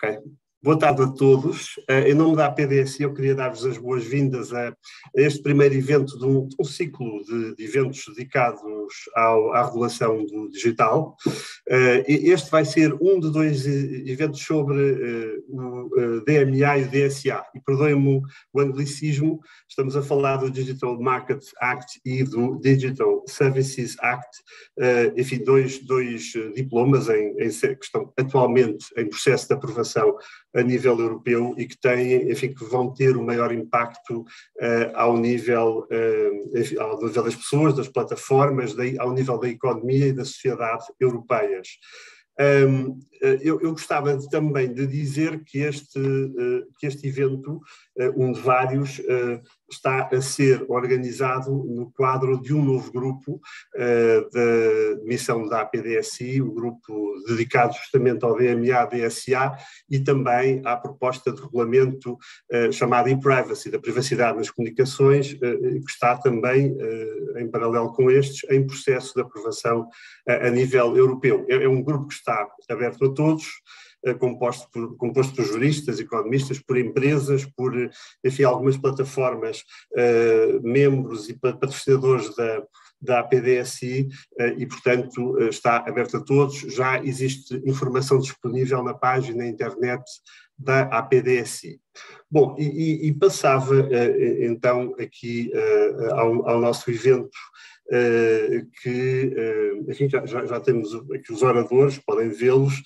Ok. Boa tarde a todos. Em nome da APDSI, eu queria dar-vos as boas-vindas a este primeiro evento de um ciclo de eventos dedicados à regulação do digital. Este vai ser um de dois eventos sobre o DMA e o DSA. E perdoem-me o anglicismo, estamos a falar do Digital Markets Act e do Digital Services Act, enfim, dois diplomas que estão atualmente em processo de aprovação a nível europeu e que têm, enfim, que vão ter o maior impacto ao nível das pessoas, das plataformas, ao nível da economia e da sociedade europeias. Eu gostava também de dizer que este evento, um de vários, está a ser organizado no quadro de um novo grupo da missão da APDSI, o grupo dedicado justamente ao DMA, DSA e também à proposta de regulamento chamada e-privacy, da privacidade nas comunicações, que está também, em paralelo com estes, em processo de aprovação a nível europeu. É um grupo que está aberto a todos, composto por juristas, economistas, por empresas, por, enfim, algumas plataformas, membros e patrocinadores da APDSI e, portanto, está aberto a todos. Já existe informação disponível na página internet da APDSI. Bom, e passava então aqui ao nosso evento, enfim, já temos aqui os oradores, podem vê-los.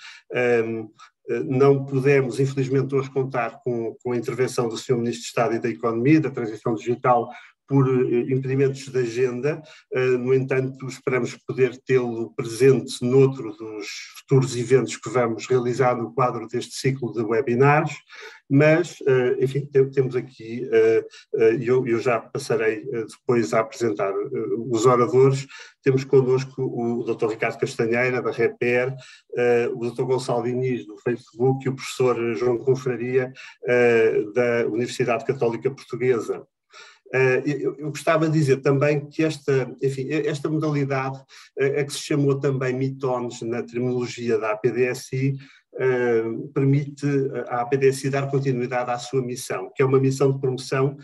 Não pudemos, infelizmente, hoje contar com a intervenção do Sr. Ministro de Estado e da Economia, da Transição Digital, por impedimentos de agenda. No entanto, esperamos poder tê-lo presente noutro dos futuros eventos que vamos realizar no quadro deste ciclo de webinars, mas, enfim, temos aqui, eu já passarei depois a apresentar os oradores. Temos connosco o Dr. Ricardo Castanheira, da Reper, o Dr. Gonçalo Diniz, do Facebook, e o professor João Confraria, da Universidade Católica Portuguesa. Eu gostava de dizer também que esta modalidade, a que se chamou também MITONES na terminologia da APDSI, permite à APDSI dar continuidade à sua missão, que é uma missão de promoção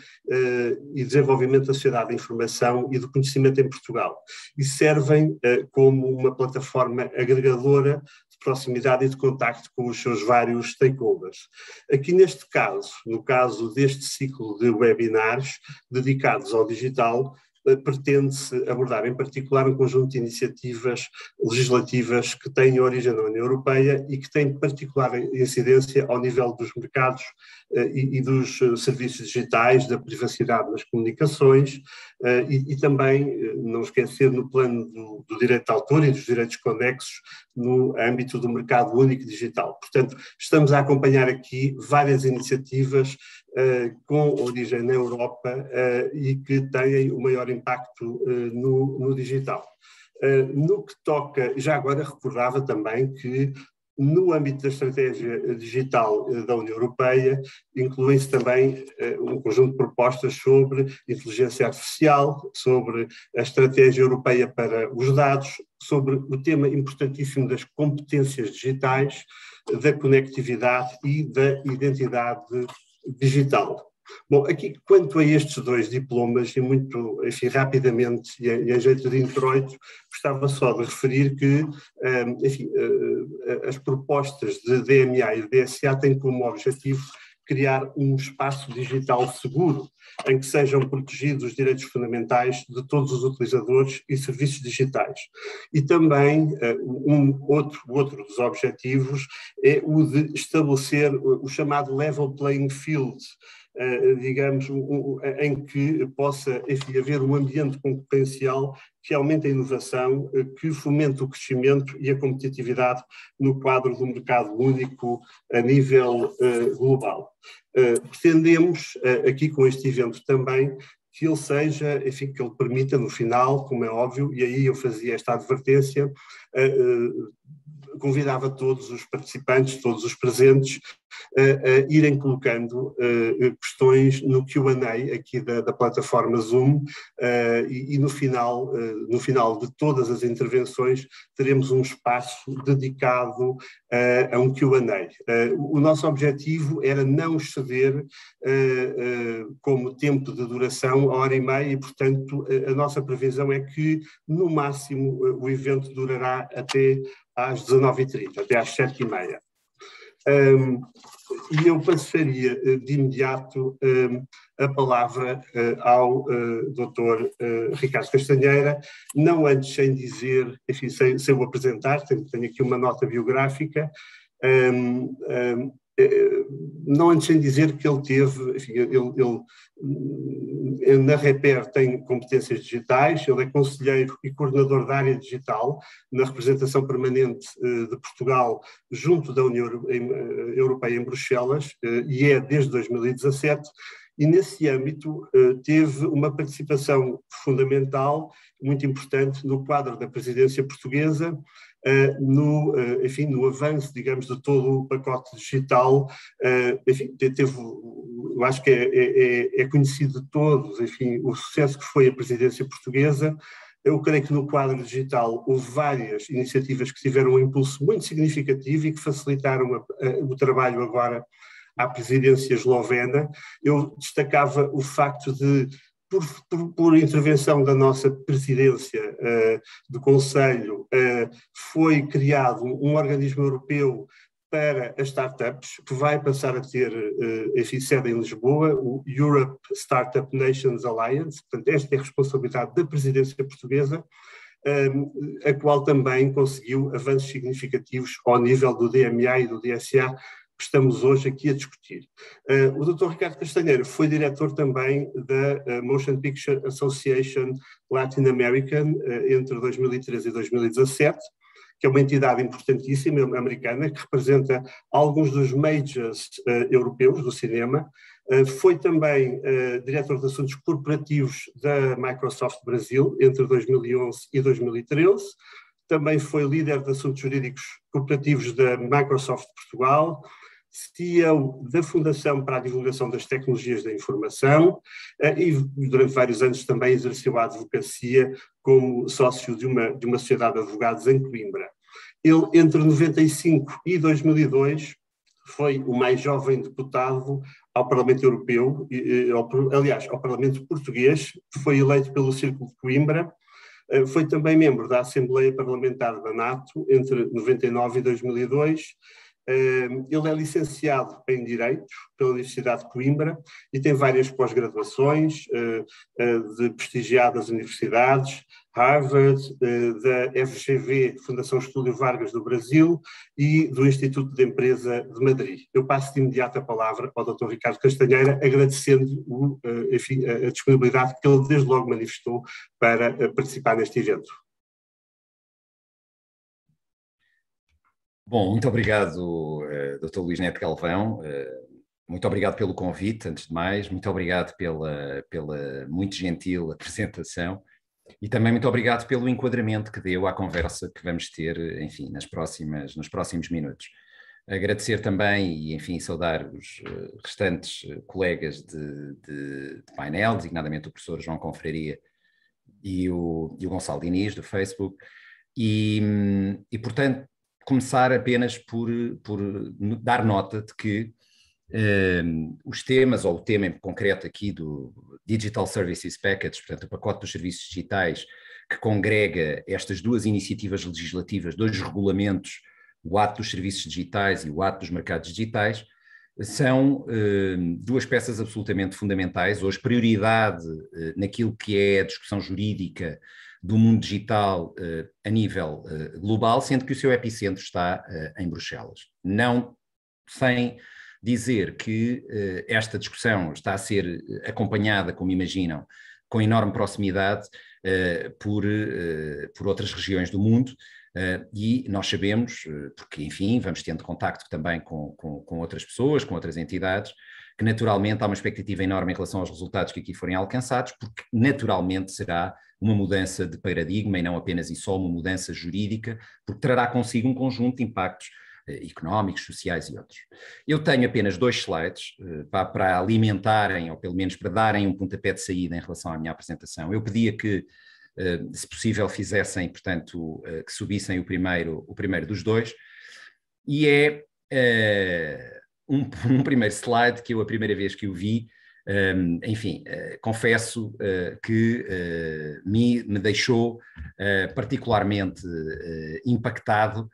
e desenvolvimento da sociedade da informação e do conhecimento em Portugal, e servem como uma plataforma agregadora de proximidade e de contacto com os seus vários stakeholders. Aqui neste caso, no caso deste ciclo de webinars dedicados ao digital, pretende-se abordar em particular um conjunto de iniciativas legislativas que têm origem na União Europeia e que têm particular incidência ao nível dos mercados e dos serviços digitais, da privacidade nas comunicações e também, não esquecer, no plano do direito de autor e dos direitos conexos no âmbito do mercado único digital. Portanto, estamos a acompanhar aqui várias iniciativas com origem na Europa e que têm o maior impacto no digital. No que toca, já agora recordava também que no âmbito da estratégia digital da União Europeia, incluem-se também um conjunto de propostas sobre inteligência artificial, sobre a estratégia europeia para os dados, sobre o tema importantíssimo das competências digitais, da conectividade e da identidade digital. Bom, aqui quanto a estes dois diplomas, e muito, enfim, rapidamente e em jeito de introito, gostava só de referir que, enfim, as propostas de DMA e de DSA têm como objetivo criar um espaço digital seguro, em que sejam protegidos os direitos fundamentais de todos os utilizadores e serviços digitais. E também outro dos objetivos é o de estabelecer o chamado level playing field, digamos, em que possa, enfim, haver um ambiente concorrencial que aumente a inovação, que fomente o crescimento e a competitividade no quadro do mercado único a nível global. Pretendemos aqui com este evento também que ele seja, enfim, que ele permita no final, como é óbvio, e aí eu fazia esta advertência, convidava todos os participantes, todos os presentes, irem colocando questões no Q&A aqui da plataforma Zoom, e no final de todas as intervenções teremos um espaço dedicado a um Q&A. O nosso objetivo era não exceder como tempo de duração a hora e meia, e portanto a nossa previsão é que no máximo o evento durará até às 19h30, até às 7h30. E eu passaria de imediato a palavra ao Dr. Ricardo Castanheira, não antes sem dizer, enfim, sem o apresentar, tenho aqui uma nota biográfica, não antes sem dizer que ele teve, enfim, ele na Reper tem competências digitais, ele é conselheiro e coordenador da área digital na representação permanente de Portugal junto da União Europeia em Bruxelas, e é desde 2017, e nesse âmbito teve uma participação fundamental, muito importante, no quadro da presidência portuguesa, enfim, no avanço, digamos, de todo o pacote digital. Enfim, eu acho que é conhecido de todos, enfim, o sucesso que foi a presidência portuguesa. Eu creio que no quadro digital houve várias iniciativas que tiveram um impulso muito significativo e que facilitaram o trabalho agora à presidência eslovena. Eu destacava o facto de, por intervenção da nossa presidência do Conselho, foi criado um organismo europeu para as startups, que vai passar a ter, enfim, sede em Lisboa, o Europe Startup Nations Alliance. Portanto, esta é a responsabilidade da presidência portuguesa, a qual também conseguiu avanços significativos ao nível do DMA e do DSA, que estamos hoje aqui a discutir. O Dr. Ricardo Castanheira foi diretor também da Motion Picture Association Latin American entre 2013 e 2017, que é uma entidade importantíssima americana, que representa alguns dos majors europeus do cinema. Foi também diretor de assuntos corporativos da Microsoft Brasil entre 2011 e 2013. Também foi líder de assuntos jurídicos corporativos da Microsoft Portugal, CEO da Fundação para a Divulgação das Tecnologias da Informação, e durante vários anos também exerceu a advocacia como sócio de uma sociedade de advogados em Coimbra. Ele, entre 95 e 2002, foi o mais jovem deputado ao Parlamento Europeu, aliás, ao Parlamento Português, que foi eleito pelo Círculo de Coimbra. Foi também membro da Assembleia Parlamentar da NATO entre 99 e 2002. Ele é licenciado em Direito pela Universidade de Coimbra e tem várias pós-graduações de prestigiadas universidades, Harvard, da FGV, Fundação Estúdio Vargas do Brasil, e do Instituto de Empresa de Madrid. Eu passo de imediato a palavra ao Dr. Ricardo Castanheira, agradecendo enfim, a disponibilidade que ele desde logo manifestou para participar neste evento. Bom, muito obrigado, Dr. Luís Neto Galvão, muito obrigado pelo convite, antes de mais, muito obrigado pela muito gentil apresentação e também muito obrigado pelo enquadramento que deu à conversa que vamos ter, enfim, nos próximos minutos. Agradecer também e, enfim, saudar os restantes colegas de painel, designadamente o professor João Confraria e o Gonçalo Diniz, do Facebook, e portanto, começar apenas por dar nota de que os temas, ou o tema em concreto aqui do Digital Services Package, portanto o pacote dos serviços digitais, que congrega estas duas iniciativas legislativas, dois regulamentos, o Ato dos Serviços Digitais e o Ato dos Mercados Digitais, são duas peças absolutamente fundamentais. Hoje, prioridade naquilo que é a discussão jurídica do mundo digital a nível global, sendo que o seu epicentro está em Bruxelas. Não sem dizer que esta discussão está a ser acompanhada, como imaginam, com enorme proximidade por outras regiões do mundo, e nós sabemos, porque enfim, vamos tendo contacto também com outras pessoas, com outras entidades, que naturalmente há uma expectativa enorme em relação aos resultados que aqui forem alcançados, porque naturalmente será uma mudança de paradigma e não apenas e só uma mudança jurídica, porque trará consigo um conjunto de impactos económicos, sociais e outros. Eu tenho apenas 2 slides para alimentarem, ou pelo menos para darem um pontapé de saída em relação à minha apresentação. Eu pedia que, se possível, fizessem, portanto, que subissem o primeiro dos 2, e é um primeiro slide que eu, a primeira vez que o vi, enfim, confesso que me deixou particularmente impactado,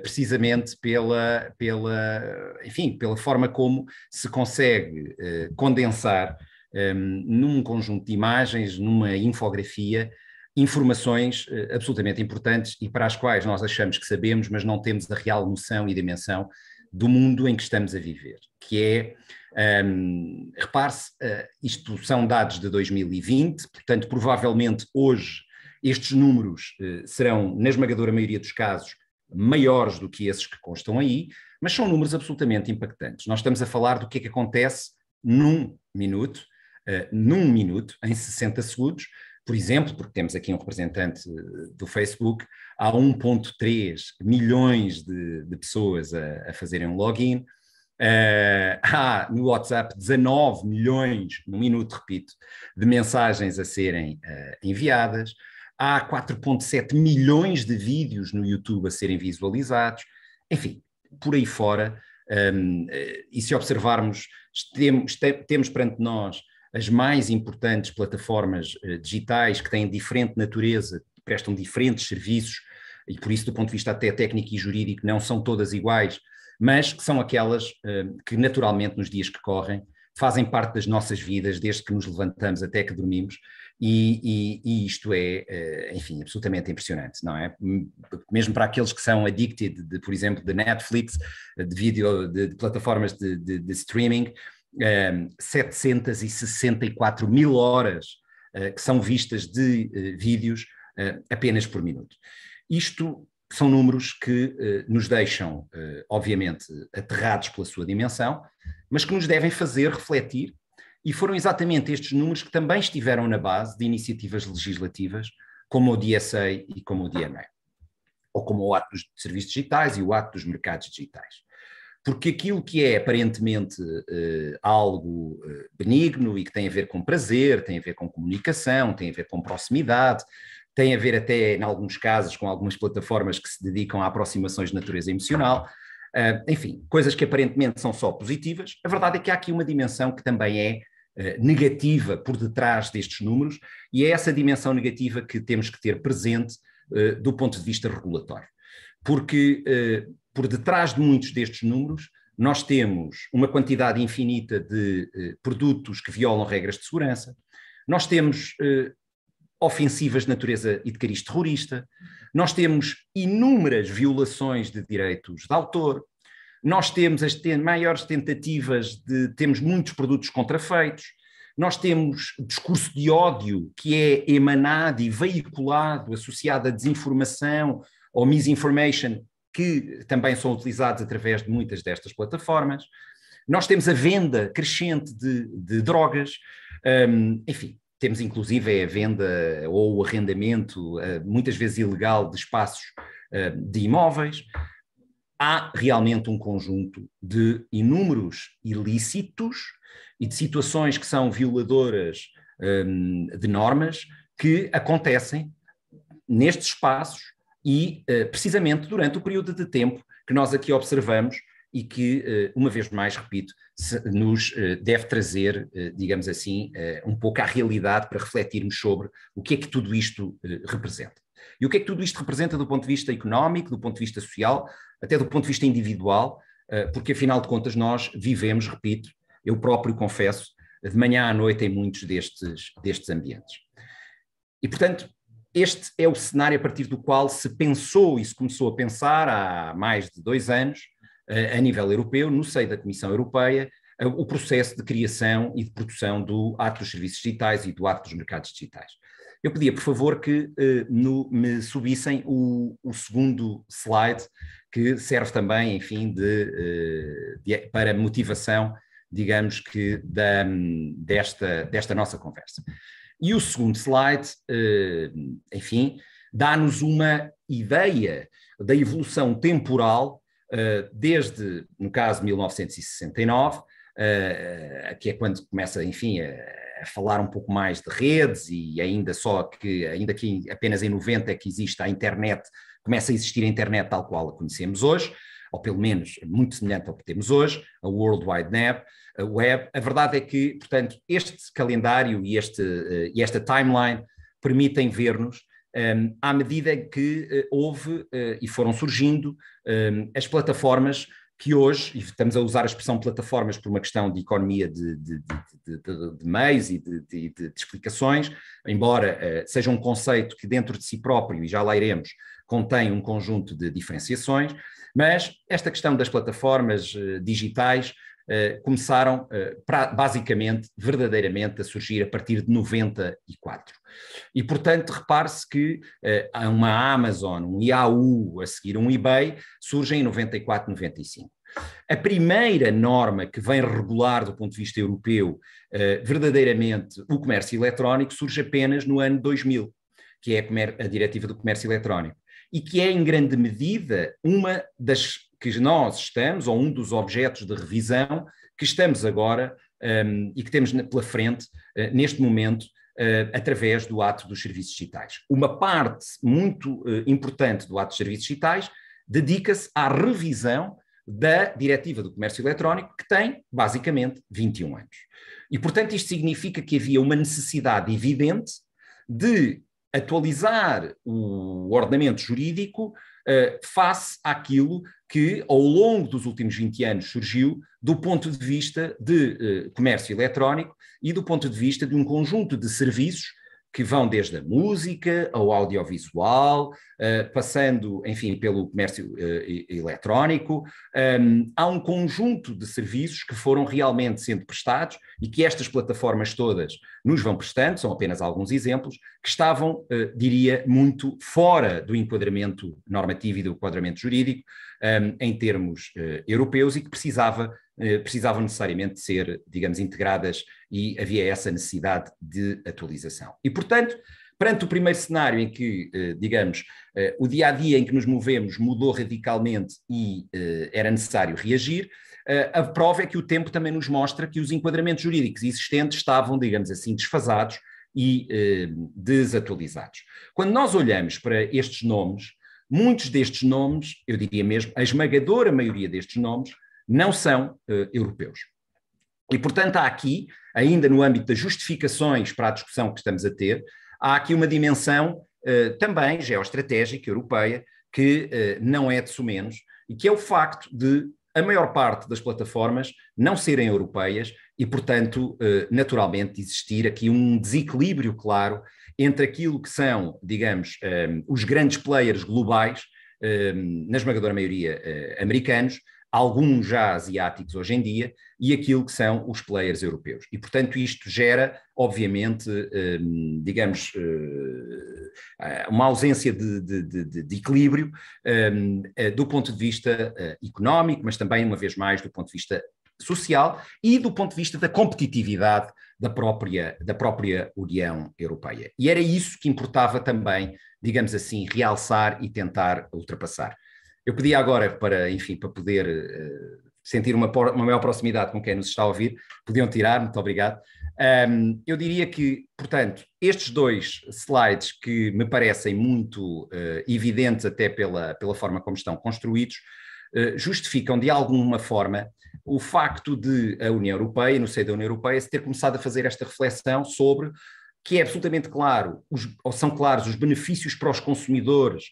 precisamente enfim, pela forma como se consegue condensar num conjunto de imagens, numa infografia, informações absolutamente importantes e para as quais nós achamos que sabemos, mas não temos a real noção e dimensão do mundo em que estamos a viver, que é, repare-se, isto são dados de 2020, portanto, provavelmente hoje estes números serão, na esmagadora maioria dos casos, maiores do que esses que constam aí, mas são números absolutamente impactantes. Nós estamos a falar do que é que acontece num minuto, em 60 segundos, por exemplo, porque temos aqui um representante do Facebook, há 1,3 milhões de pessoas a fazerem um login, há no WhatsApp 19 milhões, no minuto, repito, de mensagens a serem enviadas, há 4,7 milhões de vídeos no YouTube a serem visualizados, enfim, por aí fora, e se observarmos, temos perante nós as mais importantes plataformas digitais que têm diferente natureza, prestam diferentes serviços, e por isso, do ponto de vista até técnico e jurídico, não são todas iguais, mas que são aquelas que naturalmente nos dias que correm fazem parte das nossas vidas, desde que nos levantamos até que dormimos, e isto é, enfim, absolutamente impressionante, não é? Mesmo para aqueles que são addicted, por exemplo, de Netflix, de vídeo, de plataformas de streaming, 764 mil horas que são vistas de vídeos apenas por minuto. Isto são números que nos deixam, obviamente, aterrados pela sua dimensão, mas que nos devem fazer refletir, e foram exatamente estes números que também estiveram na base de iniciativas legislativas como o DSA e como o DMA, ou como o Ato dos Serviços Digitais e o Ato dos Mercados Digitais. Porque aquilo que é aparentemente algo benigno e que tem a ver com prazer, tem a ver com comunicação, tem a ver com proximidade, tem a ver até, em alguns casos, com algumas plataformas que se dedicam a aproximações de natureza emocional, enfim, coisas que aparentemente são só positivas. A verdade é que há aqui uma dimensão que também é negativa por detrás destes números, e é essa dimensão negativa que temos que ter presente do ponto de vista regulatório. Porque por detrás de muitos destes números, nós temos uma quantidade infinita de produtos que violam regras de segurança, nós temos ofensivas de natureza e de cariz terrorista, nós temos inúmeras violações de direitos de autor, nós temos as maiores tentativas temos muitos produtos contrafeitos, nós temos discurso de ódio que é emanado e veiculado, associado à desinformação ou misinformation, que também são utilizados através de muitas destas plataformas. Nós temos a venda crescente de drogas, enfim, temos inclusive a venda ou o arrendamento, muitas vezes ilegal, de espaços de imóveis. Há realmente um conjunto de inúmeros ilícitos e de situações que são violadoras de normas que acontecem nestes espaços e precisamente durante o período de tempo que nós aqui observamos e que, uma vez mais, repito, nos deve trazer, digamos assim, um pouco à realidade para refletirmos sobre o que é que tudo isto representa. E o que é que tudo isto representa do ponto de vista económico, do ponto de vista social, até do ponto de vista individual, porque afinal de contas nós vivemos, repito, eu próprio confesso, de manhã à noite em muitos destes ambientes. E, portanto, este é o cenário a partir do qual se pensou e se começou a pensar há mais de 2 anos, a nível europeu, no seio da Comissão Europeia, o processo de criação e de produção do Ato dos Serviços Digitais e do Ato dos Mercados Digitais. Eu pedia, por favor, que me subissem o segundo slide, que serve também, enfim, para motivação, digamos que, desta nossa conversa. E o segundo slide, enfim, dá-nos uma ideia da evolução temporal desde, no caso, 1969, que é quando começa, enfim, a falar um pouco mais de redes, e ainda que apenas em 90 é que existe a internet, começa a existir a internet tal qual a conhecemos hoje, ou pelo menos muito semelhante ao que temos hoje, a World Wide Web. A verdade é que, portanto, este calendário e esta timeline permitem ver-nos à medida que houve e foram surgindo as plataformas que hoje, e estamos a usar a expressão plataformas por uma questão de economia de meios e de explicações, embora seja um conceito que dentro de si próprio, e já lá iremos, contém um conjunto de diferenciações, mas esta questão das plataformas digitais começaram basicamente, verdadeiramente, a surgir a partir de 94. E, portanto, repare-se que uma Amazon, um Yahoo, a seguir um eBay, surgem em 94, 95. A primeira norma que vem regular do ponto de vista europeu verdadeiramente o comércio eletrónico surge apenas no ano 2000, que é a Diretiva do Comércio Eletrónico, e que é, em grande medida, uma das que nós estamos, ou um dos objetos de revisão que estamos agora e que temos pela frente, neste momento, através do ato dos serviços digitais. Uma parte muito importante do ato dos serviços digitais dedica-se à revisão da Diretiva do Comércio Eletrónico, que tem, basicamente, 21 anos. E, portanto, isto significa que havia uma necessidade evidente de atualizar o ordenamento jurídico face àquilo que, ao longo dos últimos 20 anos, surgiu do ponto de vista de comércio eletrónico e do ponto de vista de um conjunto de serviços que vão desde a música ao audiovisual, passando, enfim, pelo comércio eletrónico. Há um conjunto de serviços que foram realmente sendo prestados e que estas plataformas todas nos vão prestando, são apenas alguns exemplos, que estavam, diria, muito fora do enquadramento normativo e do enquadramento jurídico em termos europeus e que precisavam necessariamente ser, digamos, integradas, e havia essa necessidade de atualização. E, portanto, perante o primeiro cenário em que, digamos, o dia-a-dia em que nos movemos mudou radicalmente e era necessário reagir, a prova é que o tempo também nos mostra que os enquadramentos jurídicos existentes estavam, digamos assim, desfasados e desatualizados. Quando nós olhamos para estes nomes, muitos destes nomes, eu diria mesmo, a esmagadora maioria destes nomes, não são europeus. E, portanto, há aqui, ainda no âmbito das justificações para a discussão que estamos a ter, há aqui uma dimensão também geoestratégica europeia que não é de sumenos, e que é o facto de a maior parte das plataformas não serem europeias e, portanto, naturalmente existir aqui um desequilíbrio claro entre aquilo que são, digamos, os grandes players globais, na esmagadora maioria americanos, alguns já asiáticos hoje em dia, e aquilo que são os players europeus. E, portanto, isto gera, obviamente, digamos, uma ausência de equilíbrio do ponto de vista económico, mas também, uma vez mais, do ponto de vista social e do ponto de vista da competitividade da própria União Europeia. E era isso que importava também, digamos assim, realçar e tentar ultrapassar. Eu pedi agora para, enfim, para poder sentir uma maior proximidade com quem nos está a ouvir, podiam tirar, muito obrigado. Eu diria que, portanto, estes dois slides que me parecem muito evidentes até pela forma como estão construídos, justificam de alguma forma o facto de a União Europeia, no seio da União Europeia, se ter começado a fazer esta reflexão sobre que é absolutamente claro, são claros os benefícios para os consumidores,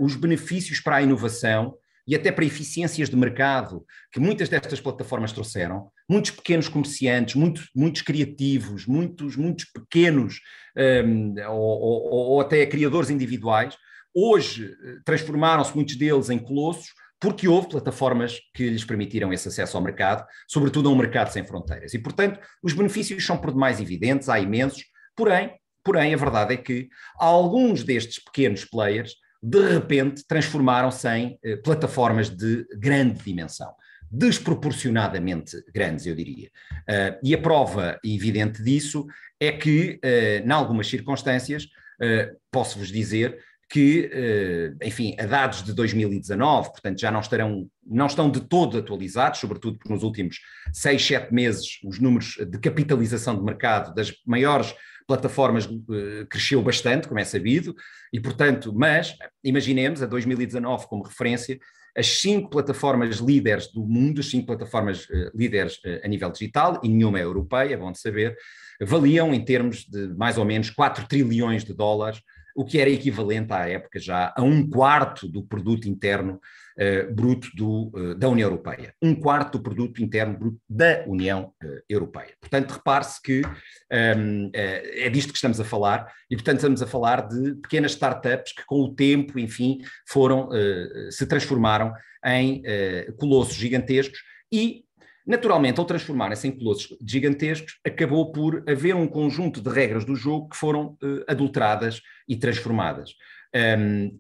os benefícios para a inovação e até para eficiências de mercado que muitas destas plataformas trouxeram. Muitos pequenos comerciantes, muitos criativos, muitos pequenos ou até criadores individuais, hoje transformaram-se muitos deles em colossos porque houve plataformas que lhes permitiram esse acesso ao mercado, sobretudo a um mercado sem fronteiras. E, portanto, os benefícios são por demais evidentes, há imensos, porém a verdade é que alguns destes pequenos players de repente transformaram-se em plataformas de grande dimensão, desproporcionadamente grandes, eu diria. E a prova evidente disso é que, em algumas circunstâncias, posso-vos dizer que, enfim, a dados de 2019, portanto já não estão de todo atualizados, sobretudo porque nos últimos 6, 7 meses os números de capitalização de mercado das maiores plataformas cresceu bastante, como é sabido, e portanto, mas imaginemos a 2019 como referência, as 5 plataformas líderes do mundo, as 5 plataformas líderes a nível digital, e nenhuma é europeia, é bom de saber, valiam em termos de mais ou menos 4 trilhões de dólares, o que era equivalente à época já a 1/4 do produto interno bruto da União Europeia. 1/4 do produto interno bruto da União Europeia. Portanto, repare-se que é disto que estamos a falar, e portanto estamos a falar de pequenas startups que com o tempo, enfim, se transformaram em colossos gigantescos e, naturalmente, ao transformarem-se em colossos gigantescos, acabou por haver um conjunto de regras do jogo que foram adulteradas e transformadas.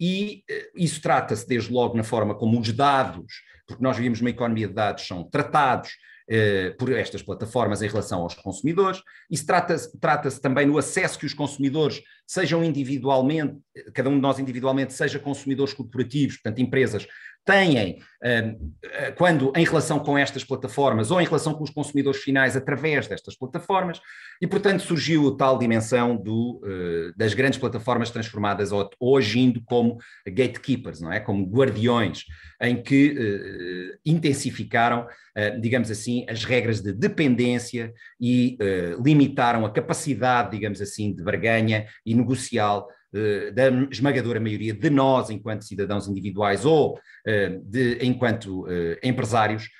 E isso trata-se desde logo na forma como os dados, porque nós vivemos uma economia de dados, são tratados por estas plataformas em relação aos consumidores. Isso trata-se também no acesso que os consumidores, sejam individualmente, cada um de nós individualmente, seja consumidores corporativos, portanto empresas, têm, quando em relação com estas plataformas ou em relação com os consumidores finais através destas plataformas, e portanto surgiu a tal dimensão das grandes plataformas transformadas ou agindo como gatekeepers, não é? Como guardiões, em que intensificaram, digamos assim, as regras de dependência e limitaram a capacidade, digamos assim, de barganha e negocial da esmagadora maioria de nós, enquanto cidadãos individuais ou enquanto empresários,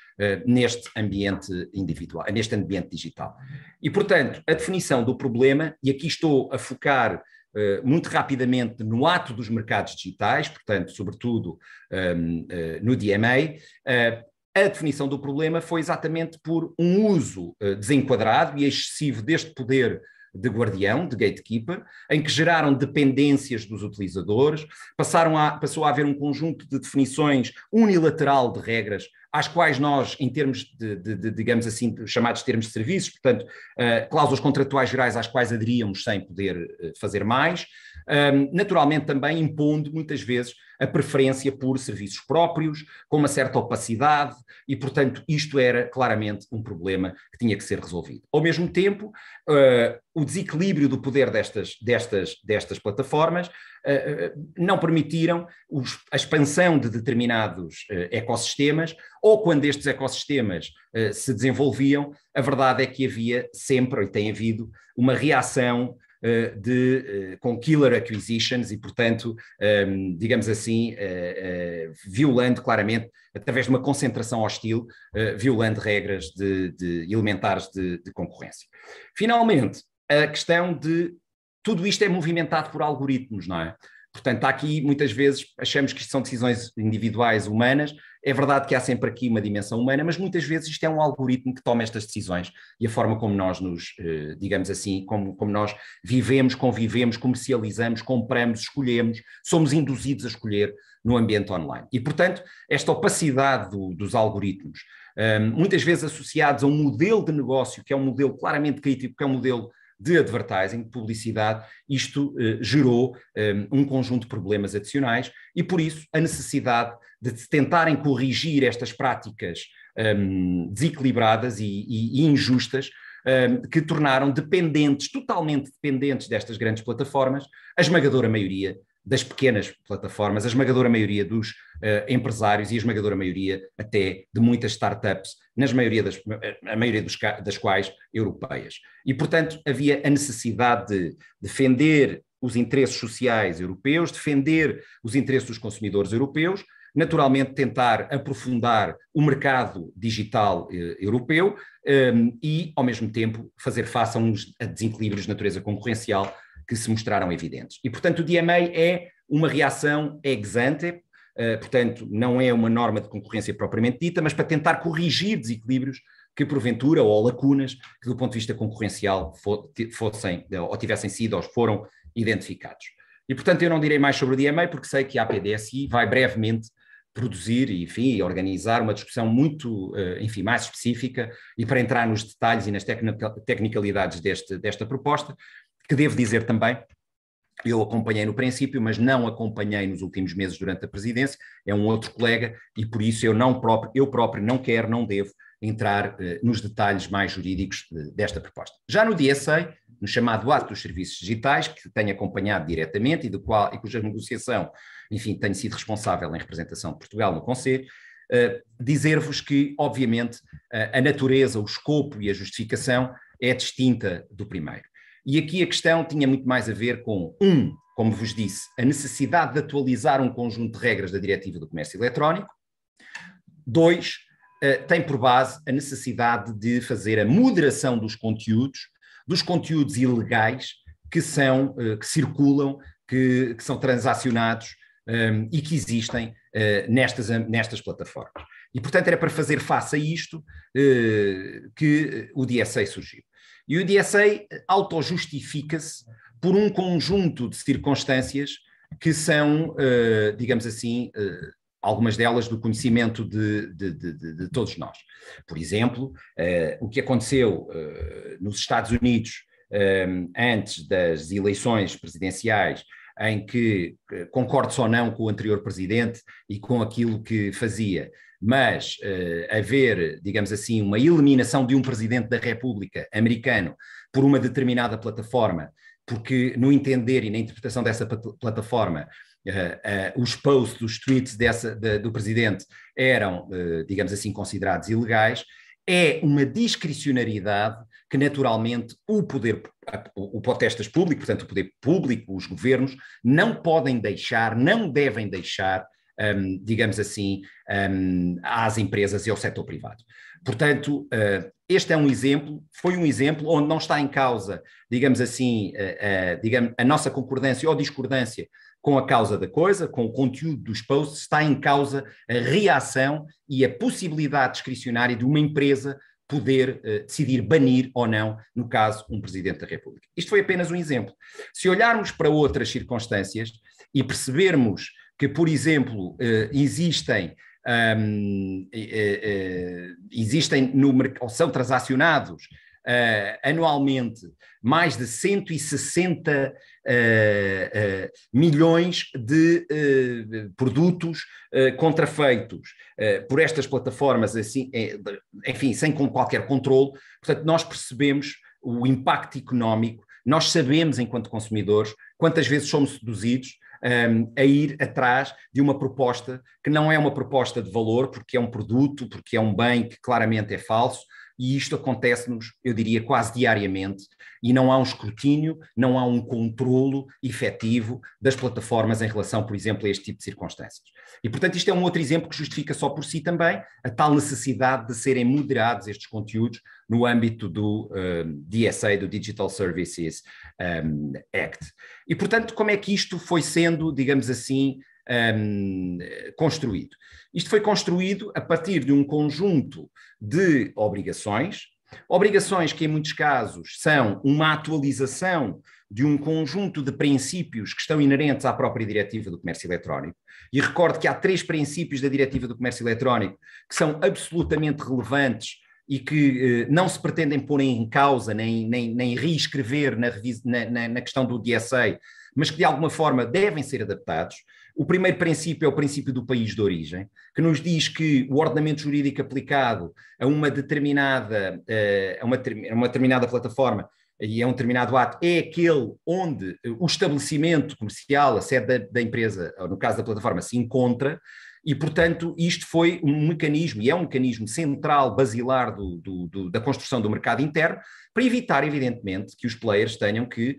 neste ambiente individual, neste ambiente digital. E, portanto, a definição do problema, e aqui estou a focar muito rapidamente no ato dos mercados digitais, portanto, sobretudo no DMA, a definição do problema foi exatamente por um uso desenquadrado e excessivo deste poder de guardião, de gatekeeper, em que geraram dependências dos utilizadores, passou a haver um conjunto de definições unilateral de regras, às quais nós, em termos digamos assim, chamados termos de serviços, portanto, cláusulas contratuais gerais às quais aderíamos sem poder fazer mais, naturalmente também impondo muitas vezes a preferência por serviços próprios, com uma certa opacidade, e portanto isto era claramente um problema que tinha que ser resolvido. Ao mesmo tempo, o desequilíbrio do poder destas plataformas não permitiram a expansão de determinados ecossistemas, ou quando estes ecossistemas se desenvolviam, a verdade é que havia sempre, e tem havido, uma reação com killer acquisitions e, portanto, digamos assim, violando claramente, através de uma concentração hostil, violando regras elementares de concorrência. Finalmente, a questão de tudo isto é movimentado por algoritmos, não é? Portanto, aqui muitas vezes achamos que isto são decisões individuais humanas. É verdade que há sempre aqui uma dimensão humana, mas muitas vezes isto é um algoritmo que toma estas decisões e a forma como nós digamos assim, como nós vivemos, convivemos, comercializamos, compramos, escolhemos, somos induzidos a escolher no ambiente online. E, portanto, esta opacidade dos algoritmos, muitas vezes associados a um modelo de negócio que é um modelo claramente crítico, que é um modelo de advertising, de publicidade, isto gerou um conjunto de problemas adicionais e, por isso, a necessidade de tentarem corrigir estas práticas desequilibradas e injustas que tornaram totalmente dependentes destas grandes plataformas, a esmagadora maioria das pequenas plataformas, a esmagadora maioria dos empresários e a esmagadora maioria até de muitas startups, a maioria das quais europeias. E, portanto, havia a necessidade de defender os interesses sociais europeus, defender os interesses dos consumidores europeus, naturalmente tentar aprofundar o mercado digital europeu e, ao mesmo tempo, fazer face a desequilíbrios de natureza concorrencial que se mostraram evidentes. E, portanto, o DMA é uma reação ex ante, portanto, não é uma norma de concorrência propriamente dita, mas para tentar corrigir desequilíbrios que, porventura, ou lacunas que, do ponto de vista concorrencial, fossem, ou tivessem sido, ou foram identificados. E, portanto, eu não direi mais sobre o DMA, porque sei que a APDSI vai brevemente produzir e, enfim, organizar uma discussão muito, enfim, mais específica e para entrar nos detalhes e nas tecnicalidades desta proposta, que devo dizer também Eu acompanhei no princípio, mas não acompanhei nos últimos meses durante a presidência, é um outro colega, e por isso eu próprio não quero, não devo entrar nos detalhes mais jurídicos desta proposta. Já no DSA, no chamado Ato dos Serviços Digitais, que tenho acompanhado diretamente e cuja negociação, enfim, tenho sido responsável em representação de Portugal no Conselho, dizer-vos que, obviamente, a natureza, o escopo e a justificação é distinta do primeiro. E aqui a questão tinha muito mais a ver com, como vos disse, a necessidade de atualizar um conjunto de regras da Diretiva do Comércio Eletrónico. 2, tem por base a necessidade de fazer a moderação dos conteúdos ilegais que circulam, que são transacionados e que existem nestas plataformas. E, portanto, era para fazer face a isto que o DSA surgiu. E o DSA auto-justifica-se por um conjunto de circunstâncias que são, digamos assim, algumas delas do conhecimento de todos nós. Por exemplo, o que aconteceu nos Estados Unidos antes das eleições presidenciais, em que concordo ou não com o anterior presidente e com aquilo que fazia, mas haver, digamos assim, uma eliminação de um presidente da República americano por uma determinada plataforma, porque no entender e na interpretação dessa plataforma, os posts, os tweets do presidente eram, digamos assim, considerados ilegais, é uma discricionariedade que naturalmente o potestas público, portanto o poder público, os governos, não podem deixar, não devem deixar, digamos assim, às empresas e ao setor privado. Portanto, este é um exemplo, foi um exemplo onde não está em causa, digamos assim, a nossa concordância ou discordância com a causa da coisa, com o conteúdo dos posts, está em causa a reação e a possibilidade discricionária de uma empresa poder decidir banir ou não, no caso, um Presidente da República. Isto foi apenas um exemplo. Se olharmos para outras circunstâncias e percebermos que, por exemplo, existem no mercado, ou são transacionados anualmente mais de 160 milhões de produtos contrafeitos por estas plataformas, assim, enfim, sem qualquer controle. Portanto, nós percebemos o impacto económico, nós sabemos, enquanto consumidores, quantas vezes somos seduzidos a ir atrás de uma proposta que não é uma proposta de valor, porque é um produto, porque é um bem que claramente é falso, e isto acontece-nos, eu diria, quase diariamente, e não há um escrutínio, não há um controlo efetivo das plataformas em relação, por exemplo, a este tipo de circunstâncias. E, portanto, isto é um outro exemplo que justifica só por si também a tal necessidade de serem moderados estes conteúdos no âmbito do DSA, do Digital Services Act. E, portanto, como é que isto foi sendo, digamos assim, construído? Isto foi construído a partir de um conjunto de obrigações que em muitos casos são uma atualização de um conjunto de princípios que estão inerentes à própria Diretiva do Comércio Eletrónico. E recordo que há 3 princípios da Diretiva do Comércio Eletrónico que são absolutamente relevantes e que não se pretendem pôr em causa nem reescrever na questão do DSA, mas que de alguma forma devem ser adaptados. O primeiro princípio é o princípio do país de origem, que nos diz que o ordenamento jurídico aplicado a uma determinada plataforma e a um determinado ato é aquele onde o estabelecimento comercial, a sede da empresa, ou no caso da plataforma, se encontra. E, portanto, isto foi um mecanismo, e é um mecanismo central, basilar da construção do mercado interno, para evitar, evidentemente, que os players tenham que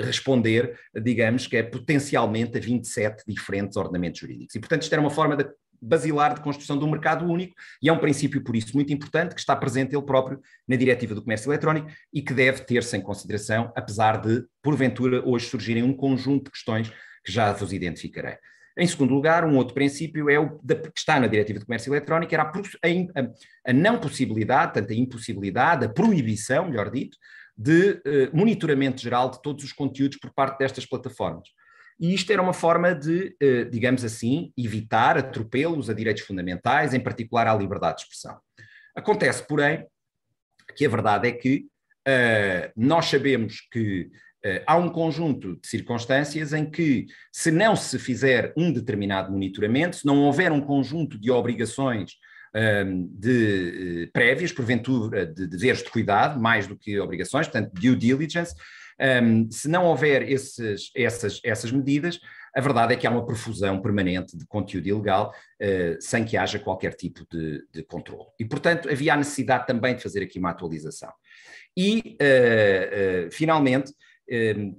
responder, digamos, que é potencialmente a 27 diferentes ordenamentos jurídicos. E, portanto, isto era uma forma basilar de construção de um mercado único, e é um princípio, por isso, muito importante, que está presente ele próprio na Diretiva do Comércio Eletrónico e que deve ter-se em consideração, apesar de, porventura, hoje surgirem um conjunto de questões que já vos identificarei. Em segundo lugar, um outro princípio é que está na Diretiva do Comércio Eletrónico, era a não possibilidade, tanto a impossibilidade, a proibição, melhor dito, de monitoramento geral de todos os conteúdos por parte destas plataformas. E isto era uma forma de, digamos assim, evitar atropelos a direitos fundamentais, em particular à liberdade de expressão. Acontece, porém, que a verdade é que nós sabemos que há um conjunto de circunstâncias em que, se não se fizer um determinado monitoramento, se não houver um conjunto de obrigações prévias, porventura, de deveres de cuidado, mais do que obrigações, portanto, due diligence, se não houver essas medidas, a verdade é que há uma profusão permanente de conteúdo ilegal sem que haja qualquer tipo de controle. E, portanto, havia a necessidade também de fazer aqui uma atualização. E, finalmente,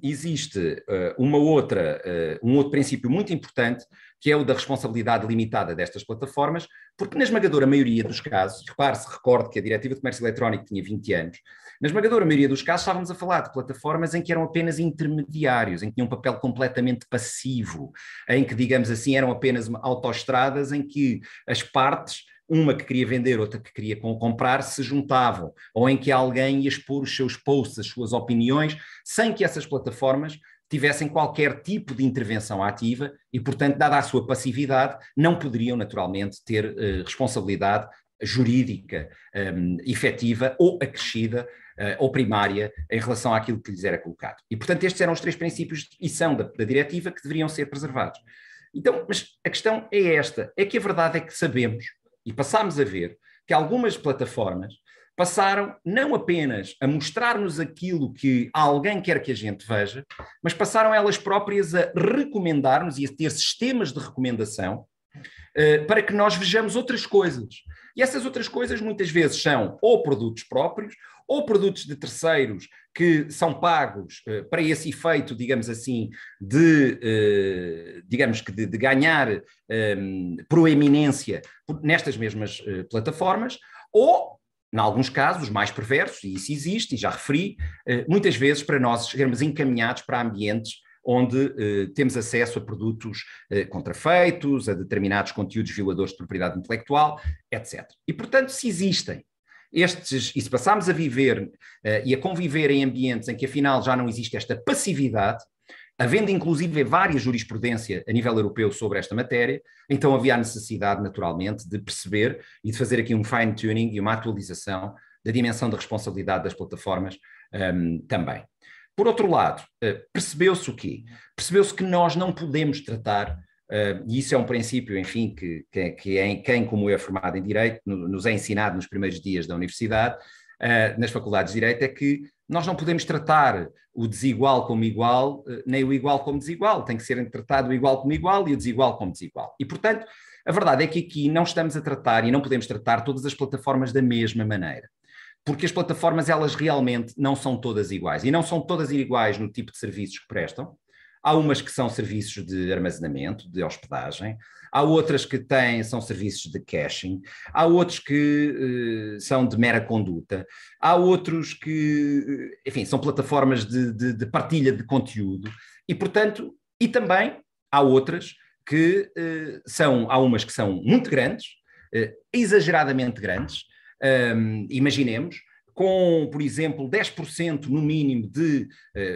existe um outro princípio muito importante, que é o da responsabilidade limitada destas plataformas, porque na esmagadora maioria dos casos, recorde que a Diretiva de Comércio Eletrónico tinha 20 anos, na esmagadora maioria dos casos estávamos a falar de plataformas em que eram apenas intermediários, em que tinham um papel completamente passivo, em que, digamos assim, eram apenas autoestradas em que as partes, uma que queria vender, outra que queria comprar, se juntavam, ou em que alguém ia expor os seus posts, as suas opiniões, sem que essas plataformas tivessem qualquer tipo de intervenção ativa e, portanto, dada a sua passividade, não poderiam naturalmente ter responsabilidade jurídica efetiva ou acrescida ou primária em relação àquilo que lhes era colocado. E, portanto, estes eram os 3 princípios e são da diretiva que deveriam ser preservados. Então, mas a questão é esta, é que a verdade é que sabemos e passámos a ver que algumas plataformas passaram não apenas a mostrar-nos aquilo que alguém quer que a gente veja, mas passaram elas próprias a recomendar-nos e a ter sistemas de recomendação para que nós vejamos outras coisas. E essas outras coisas muitas vezes são ou produtos próprios, ou produtos de terceiros que são pagos para esse efeito, digamos assim, de ganhar proeminência nestas mesmas plataformas, ou, em alguns casos, mais perversos, e isso existe, e já referi, muitas vezes para nós sermos encaminhados para ambientes onde temos acesso a produtos contrafeitos, a determinados conteúdos violadores de propriedade intelectual, etc. E, portanto, se existem e se passarmos a viver e a conviver em ambientes em que, afinal, já não existe esta passividade, havendo inclusive várias jurisprudência a nível europeu sobre esta matéria, então havia a necessidade, naturalmente, de perceber e de fazer aqui um fine-tuning e uma atualização da dimensão da responsabilidade das plataformas também. Por outro lado, percebeu-se o quê? Percebeu-se que nós não podemos tratar, e isso é um princípio, enfim, que quem, como eu, é formado em Direito, nos é ensinado nos primeiros dias da universidade, nas faculdades de Direito, é que nós não podemos tratar o desigual como igual, nem o igual como desigual. Tem que ser tratado o igual como igual e o desigual como desigual. E, portanto, a verdade é que aqui não estamos a tratar e não podemos tratar todas as plataformas da mesma maneira. Porque as plataformas, elas realmente não são todas iguais. E não são todas iguais no tipo de serviços que prestam. Há umas que são serviços de armazenamento, de hospedagem. Há outras que são serviços de caching. Há outros que são de mera conduta. Há outros que, enfim, são plataformas de partilha de conteúdo. E, portanto, e também há outras que há umas que são muito grandes, exageradamente grandes. Imaginemos, com, por exemplo, 10% no mínimo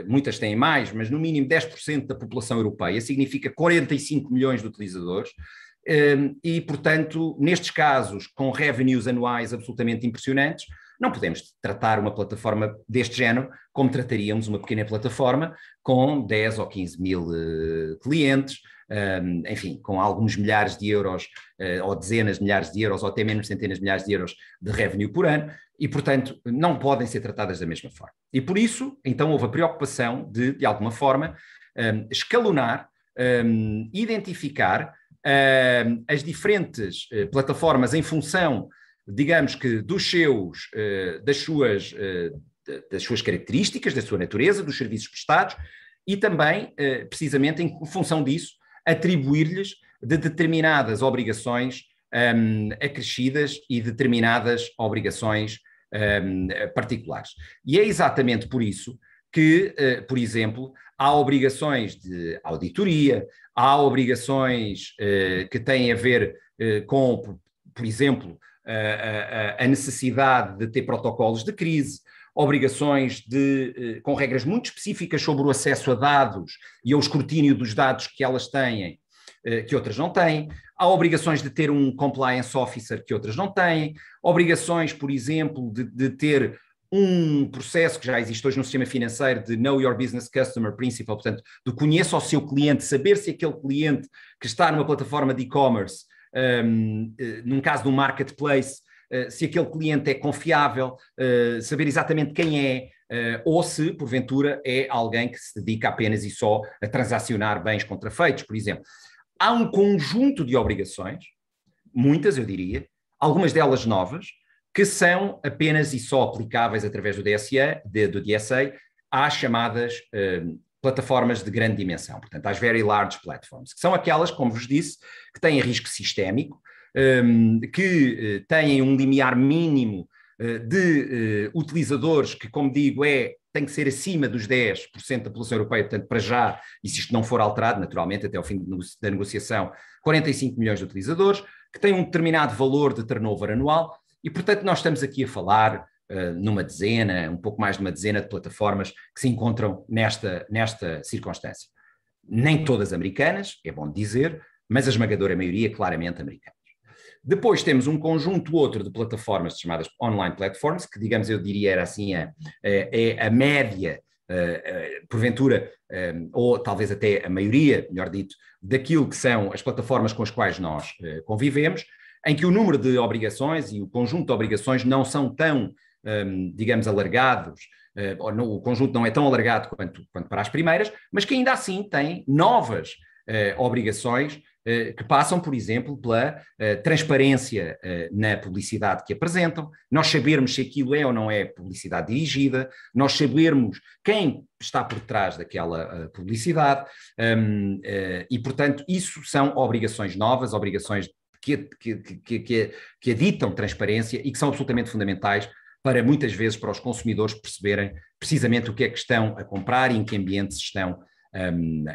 muitas têm mais, mas no mínimo 10% da população europeia, significa 45 milhões de utilizadores, e, portanto, nestes casos, com revenues anuais absolutamente impressionantes, não podemos tratar uma plataforma deste género como trataríamos uma pequena plataforma com 10 ou 15 mil clientes, enfim, com alguns milhares de euros, ou dezenas de milhares de euros, ou até menos centenas de milhares de euros de revenue por ano, e, portanto, não podem ser tratadas da mesma forma. E por isso, então, houve a preocupação de alguma forma, escalonar, identificar as diferentes plataformas em função, digamos que, das suas características, da sua natureza, dos serviços prestados, e também, precisamente, em função disso, atribuir-lhes de determinadas obrigações acrescidas e determinadas obrigações particulares. E é exatamente por isso que, por exemplo, há obrigações de auditoria, há obrigações que têm a ver com, por exemplo, a necessidade de ter protocolos de crise, obrigações com regras muito específicas sobre o acesso a dados e ao escrutínio dos dados que elas têm, que outras não têm. Há obrigações de ter um compliance officer que outras não têm. Obrigações, por exemplo, de ter um processo que já existe hoje no sistema financeiro de Know Your Business Customer Principle, portanto, de conheça o seu cliente, saber se aquele cliente que está numa plataforma de e-commerce, num caso de um marketplace, se aquele cliente é confiável, saber exatamente quem é, ou se, porventura, é alguém que se dedica apenas e só a transacionar bens contrafeitos, por exemplo. Há um conjunto de obrigações, muitas eu diria, algumas delas novas, que são apenas e só aplicáveis através do DSA às chamadas plataformas de grande dimensão, portanto, às Very Large Platforms, que são aquelas, como vos disse, que têm risco sistémico, que têm um limiar mínimo de utilizadores que, como digo, tem que ser acima dos 10% da população europeia, portanto, para já, e se isto não for alterado, naturalmente, até ao fim da negociação, 45 milhões de utilizadores, que têm um determinado valor de turnover anual, e, portanto, nós estamos aqui a falar numa dezena, um pouco mais de uma dezena de plataformas que se encontram nesta circunstância. Nem todas americanas, é bom dizer, mas a esmagadora maioria claramente americanas. Depois temos um conjunto outro de plataformas chamadas online platforms, que, digamos, eu diria era assim a média, porventura, ou talvez até a maioria, melhor dito, daquilo que são as plataformas com as quais nós convivemos, em que o número de obrigações e o conjunto de obrigações não são tão, digamos, alargados, o conjunto não é tão alargado quanto para as primeiras, mas que ainda assim têm novas obrigações que passam, por exemplo, pela transparência na publicidade que apresentam, nós sabermos se aquilo é ou não é publicidade dirigida, nós sabermos quem está por trás daquela publicidade, e, portanto, isso são obrigações novas, obrigações que aditam transparência e que são absolutamente fundamentais para, muitas vezes, para os consumidores perceberem precisamente o que é que estão a comprar e em que ambiente se estão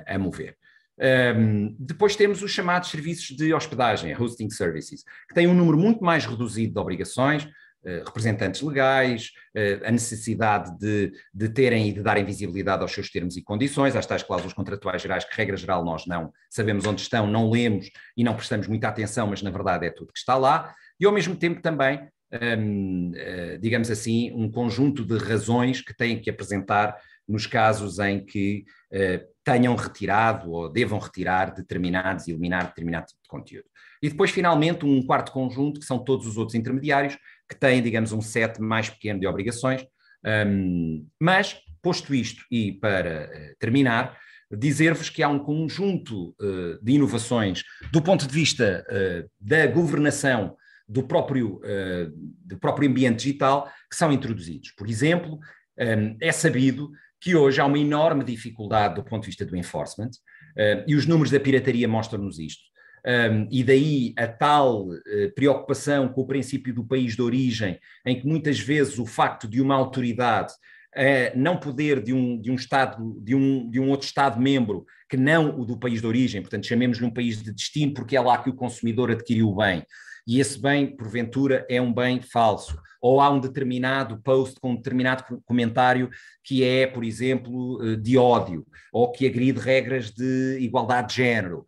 a mover. Depois temos os chamados serviços de hospedagem, hosting services, que têm um número muito mais reduzido de obrigações, representantes legais, a necessidade de terem e de darem visibilidade aos seus termos e condições, às tais cláusulas contratuais gerais que, regra geral, nós não sabemos onde estão, não lemos e não prestamos muita atenção, mas na verdade é tudo que está lá, e ao mesmo tempo também, digamos assim, um conjunto de razões que têm que apresentar nos casos em que tenham retirado ou devam retirar determinados e eliminar determinado tipo de conteúdo. E depois, finalmente, um quarto conjunto, que são todos os outros intermediários, que têm, digamos, um set mais pequeno de obrigações. Mas, posto isto, e para terminar, dizer-vos que há um conjunto de inovações do ponto de vista da governação do próprio ambiente digital que são introduzidos. Por exemplo, é sabido que hoje há uma enorme dificuldade do ponto de vista do enforcement, e os números da pirataria mostram-nos isto. E daí a tal preocupação com o princípio do país de origem, em que muitas vezes o facto de uma autoridade não poder de um Estado, de um outro Estado-membro que não o do país de origem, portanto chamemos-lhe um país de destino porque é lá que o consumidor adquiriu o bem, e esse bem, porventura, é um bem falso, ou há um determinado post com um determinado comentário que é, por exemplo, de ódio, ou que agride regras de igualdade de género.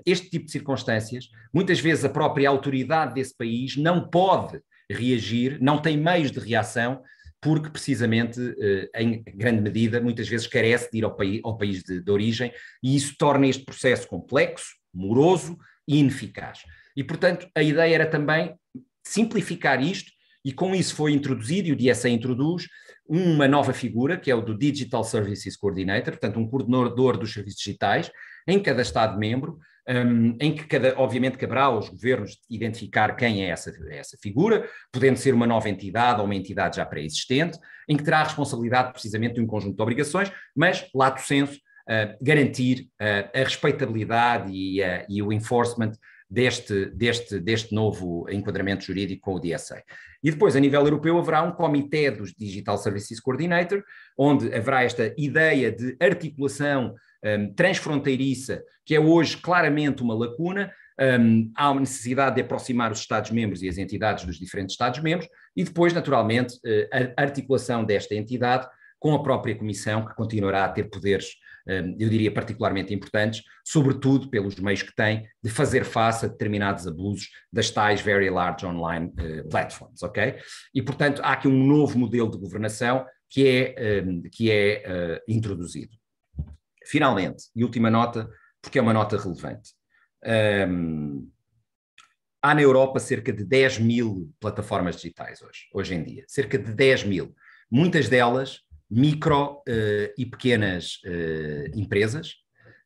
Este tipo de circunstâncias, muitas vezes a própria autoridade desse país não pode reagir, não tem meios de reação, porque precisamente, em grande medida, muitas vezes carece de ir ao país de origem, e isso torna este processo complexo, moroso e ineficaz. E, portanto, a ideia era também simplificar isto, e com isso foi introduzido, e o DSA introduz, uma nova figura, que é o do Digital Services Coordinator, portanto, um coordenador dos serviços digitais, em cada Estado-membro, em que, obviamente, caberá aos governos identificar quem é essa figura, podendo ser uma nova entidade ou uma entidade já pré-existente, em que terá a responsabilidade precisamente de um conjunto de obrigações, mas, lato sensu, garantir a respeitabilidade e o enforcement deste novo enquadramento jurídico com o DSA. E depois, a nível europeu, haverá um comitê dos Digital Services Coordinator, onde haverá esta ideia de articulação transfronteiriça, que é hoje claramente uma lacuna. Há uma necessidade de aproximar os Estados-membros e as entidades dos diferentes Estados-membros, e depois, naturalmente, a articulação desta entidade com a própria Comissão, que continuará a ter poderes eu diria particularmente importantes, sobretudo pelos meios que têm de fazer face a determinados abusos das tais very large online platforms, ok? E, portanto, há aqui um novo modelo de governação que é introduzido. Finalmente, e última nota, porque é uma nota relevante. Há na Europa cerca de 10 mil plataformas digitais hoje em dia, cerca de 10 mil. Muitas delas micro e pequenas empresas.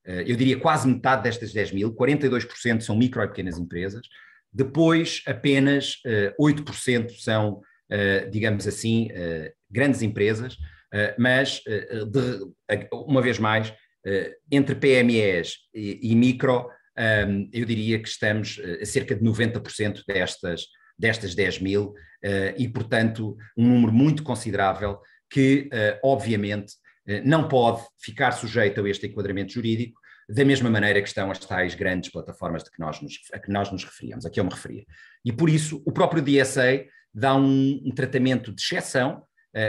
Eu diria quase metade destas 10 mil, 42% são micro e pequenas empresas. Depois, apenas 8% são, digamos assim, grandes empresas, mas, uma vez mais, entre PMEs e micro, eu diria que estamos a cerca de 90% destas 10 mil e, portanto, um número muito considerável que, obviamente, não pode ficar sujeito a este enquadramento jurídico da mesma maneira que estão as tais grandes plataformas a que nós nos referíamos, a que eu me referia. E, por isso, o próprio DSA dá um tratamento de exceção,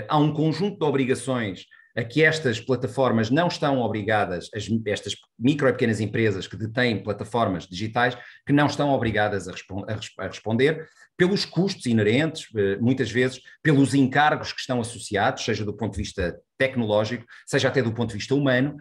há um conjunto de obrigações a que estas plataformas não estão obrigadas, estas micro e pequenas empresas que detêm plataformas digitais, que não estão obrigadas a responder pelos custos inerentes, muitas vezes pelos encargos que estão associados, seja do ponto de vista tecnológico, seja até do ponto de vista humano,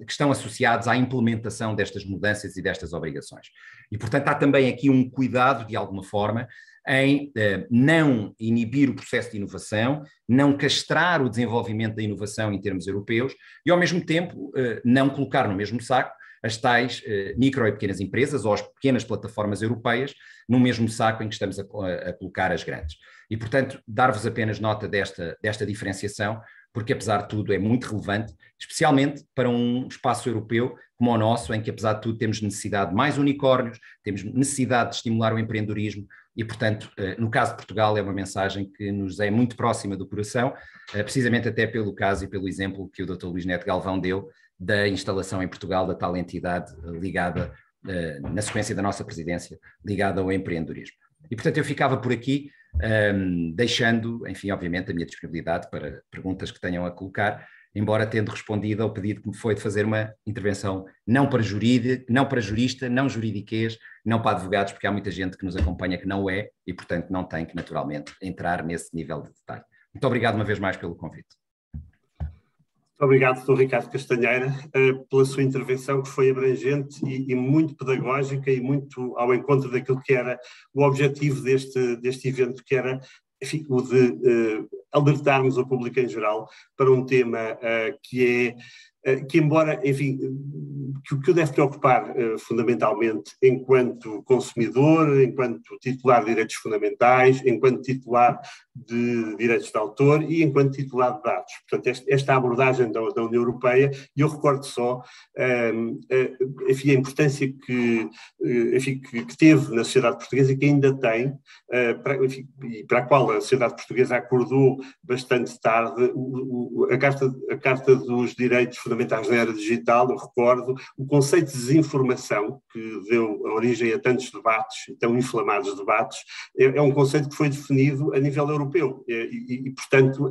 que estão associados à implementação destas mudanças e destas obrigações. E, portanto, há também aqui um cuidado, de alguma forma, em não inibir o processo de inovação, não castrar o desenvolvimento da inovação em termos europeus e, ao mesmo tempo, não colocar no mesmo saco as tais micro e pequenas empresas ou as pequenas plataformas europeias no mesmo saco em que estamos a colocar as grandes. E, portanto, dar-vos apenas nota desta diferenciação, porque, apesar de tudo, é muito relevante, especialmente para um espaço europeu como o nosso, em que, apesar de tudo, temos necessidade de mais unicórnios, temos necessidade de estimular o empreendedorismo e, portanto, no caso de Portugal, é uma mensagem que nos é muito próxima do coração, precisamente até pelo caso e pelo exemplo que o Dr. Luís Neto Galvão deu da instalação em Portugal da tal entidade ligada, na sequência da nossa presidência, ligada ao empreendedorismo. E, portanto, eu ficava por aqui, deixando, enfim, obviamente, a minha disponibilidade para perguntas que tenham a colocar, embora tendo respondido ao pedido que me foi de fazer uma intervenção não para jurista, não juridiquês, não para advogados, porque há muita gente que nos acompanha que não é e, portanto, não tem que, naturalmente, entrar nesse nível de detalhe. Muito obrigado uma vez mais pelo convite. Muito obrigado, Dr. Ricardo Castanheira, pela sua intervenção, que foi abrangente e muito pedagógica e muito ao encontro daquilo que era o objetivo deste evento, que era, enfim, o de alertarmos o público em geral para um tema que embora, enfim, que o deve preocupar fundamentalmente enquanto consumidor, enquanto titular de direitos fundamentais, enquanto titular de direitos de autor e enquanto titular de dados. Portanto, esta abordagem da União Europeia, e eu recordo só, enfim, a importância que teve na sociedade portuguesa e que ainda tem, para a qual a sociedade portuguesa acordou bastante tarde, a Carta dos Direitos Fundamentais na Era Digital, eu recordo, o conceito de desinformação, que deu origem a tantos debates, tão inflamados debates, é um conceito que foi definido a nível europeu e portanto,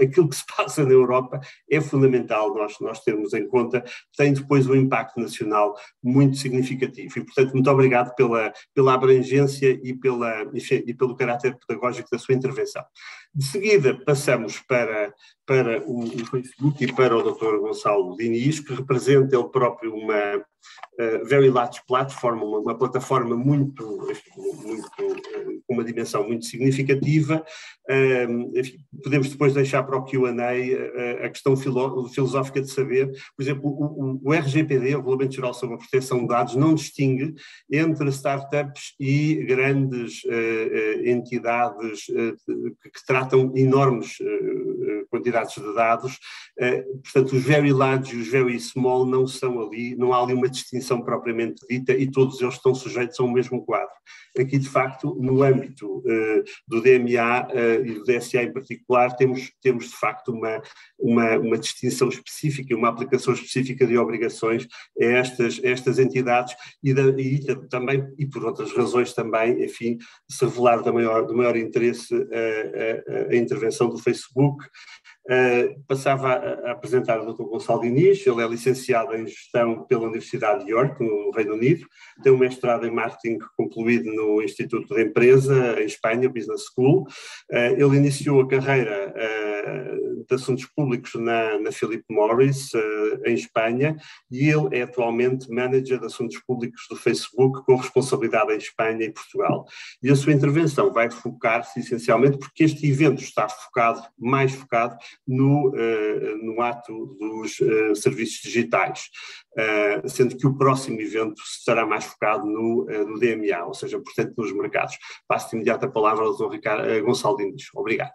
aquilo que se passa na Europa é fundamental nós termos em conta, tem depois um impacto nacional muito significativo e, portanto, muito obrigado pela abrangência e pelo caráter pedagógico da sua intervenção. De seguida, passamos para o Facebook e para o Dr. Gonçalo Diniz, que representa ele próprio uma Very Large Platform, uma plataforma com uma dimensão muito significativa. Enfim, podemos depois deixar para o Q&A a questão filosófica de saber, por exemplo, o RGPD, o Regulamento Geral sobre a Proteção de Dados, não distingue entre startups e grandes entidades que tratam enormes quantidades de dados. Portanto, os very large e os very small não são ali, não há ali uma distinção propriamente dita e todos eles estão sujeitos ao mesmo quadro. Aqui, de facto, no âmbito do DMA e do DSA em particular, temos de facto uma distinção específica, uma aplicação específica de obrigações a estas entidades e também, e por outras razões também, enfim, se revelar do maior interesse a intervenção do Facebook. Passava a apresentar o Dr. Gonçalo Diniz. Ele é licenciado em Gestão pela Universidade de York, no Reino Unido, tem um mestrado em Marketing concluído no Instituto de Empresa, em Espanha, Business School. Ele iniciou a carreira de Assuntos Públicos na Philip Morris, em Espanha, e ele é atualmente Manager de Assuntos Públicos do Facebook, com responsabilidade em Espanha e Portugal. E a sua intervenção vai focar-se essencialmente porque este evento está mais focado no ato dos serviços digitais, sendo que o próximo evento estará mais focado no DMA, ou seja, portanto, nos mercados. Passo de imediato a palavra ao Dr. Gonçalo Diniz. Obrigado.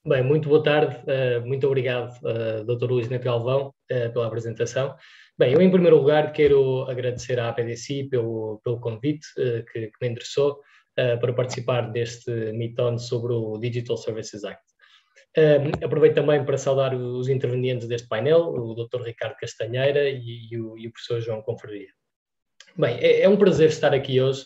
Bem, muito boa tarde, muito obrigado, Dr. Luís Neto Galvão, pela apresentação. Bem, eu em primeiro lugar quero agradecer à APDC pelo convite que me interessou para participar deste Meet-On sobre o Digital Services Act. Aproveito também para saudar os intervenientes deste painel, o Dr. Ricardo Castanheira e o professor João Confraria. Bem, é um prazer estar aqui hoje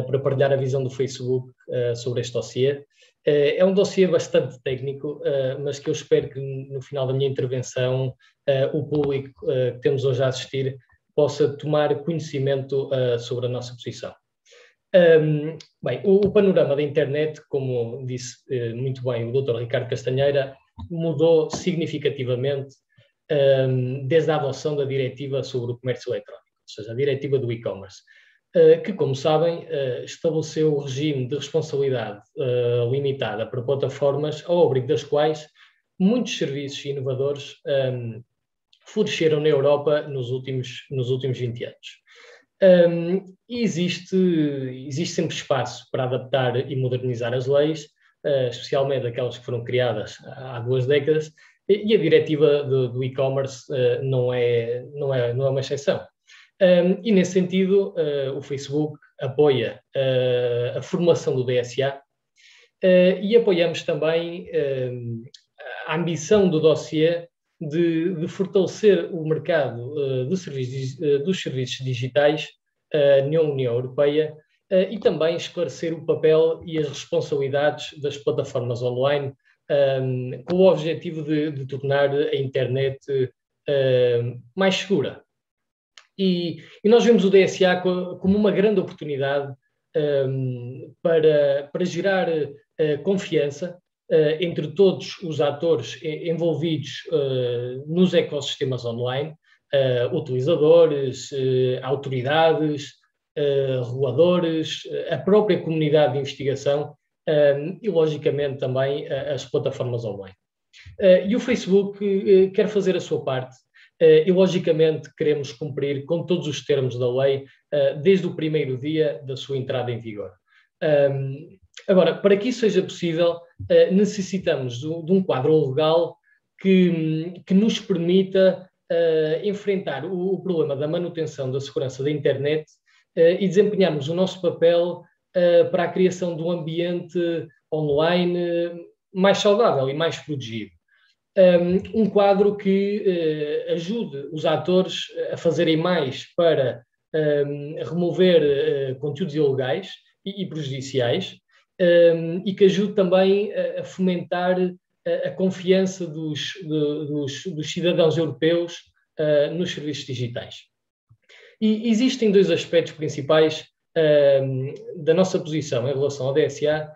para partilhar a visão do Facebook sobre este dossiê. É um dossiê bastante técnico, mas que eu espero que no final da minha intervenção o público que temos hoje a assistir possa tomar conhecimento sobre a nossa posição. Bem, o panorama da internet, como disse muito bem o Dr. Ricardo Castanheira, mudou significativamente desde a adoção da diretiva sobre o comércio eletrónico, ou seja, a diretiva do e-commerce, que, como sabem, estabeleceu o regime de responsabilidade limitada para plataformas, ao abrigo das quais muitos serviços inovadores floresceram na Europa nos últimos 20 anos. Existe sempre espaço para adaptar e modernizar as leis, especialmente aquelas que foram criadas há 2 décadas, e a diretiva do e-commerce não é uma exceção. E, nesse sentido, o Facebook apoia a formação do DSA e apoiamos também a ambição do dossiê de fortalecer o mercado dos serviços digitais na União Europeia e também esclarecer o papel e as responsabilidades das plataformas online com o objetivo de tornar a internet mais segura. E nós vemos o DSA como uma grande oportunidade para gerar confiança entre todos os atores envolvidos nos ecossistemas online, utilizadores, autoridades, reguladores, a própria comunidade de investigação e, logicamente, também as plataformas online. E o Facebook quer fazer a sua parte. E, logicamente, queremos cumprir com todos os termos da lei desde o primeiro dia da sua entrada em vigor. Agora, para que isso seja possível, necessitamos de um quadro legal que nos permita enfrentar o problema da manutenção da segurança da internet e desempenharmos o nosso papel para a criação de um ambiente online mais saudável e mais protegido. Um quadro que ajude os atores a fazerem mais para remover conteúdos ilegais e prejudiciais e que ajude também a fomentar a confiança dos cidadãos europeus nos serviços digitais. E existem 2 aspectos principais da nossa posição em relação ao DSA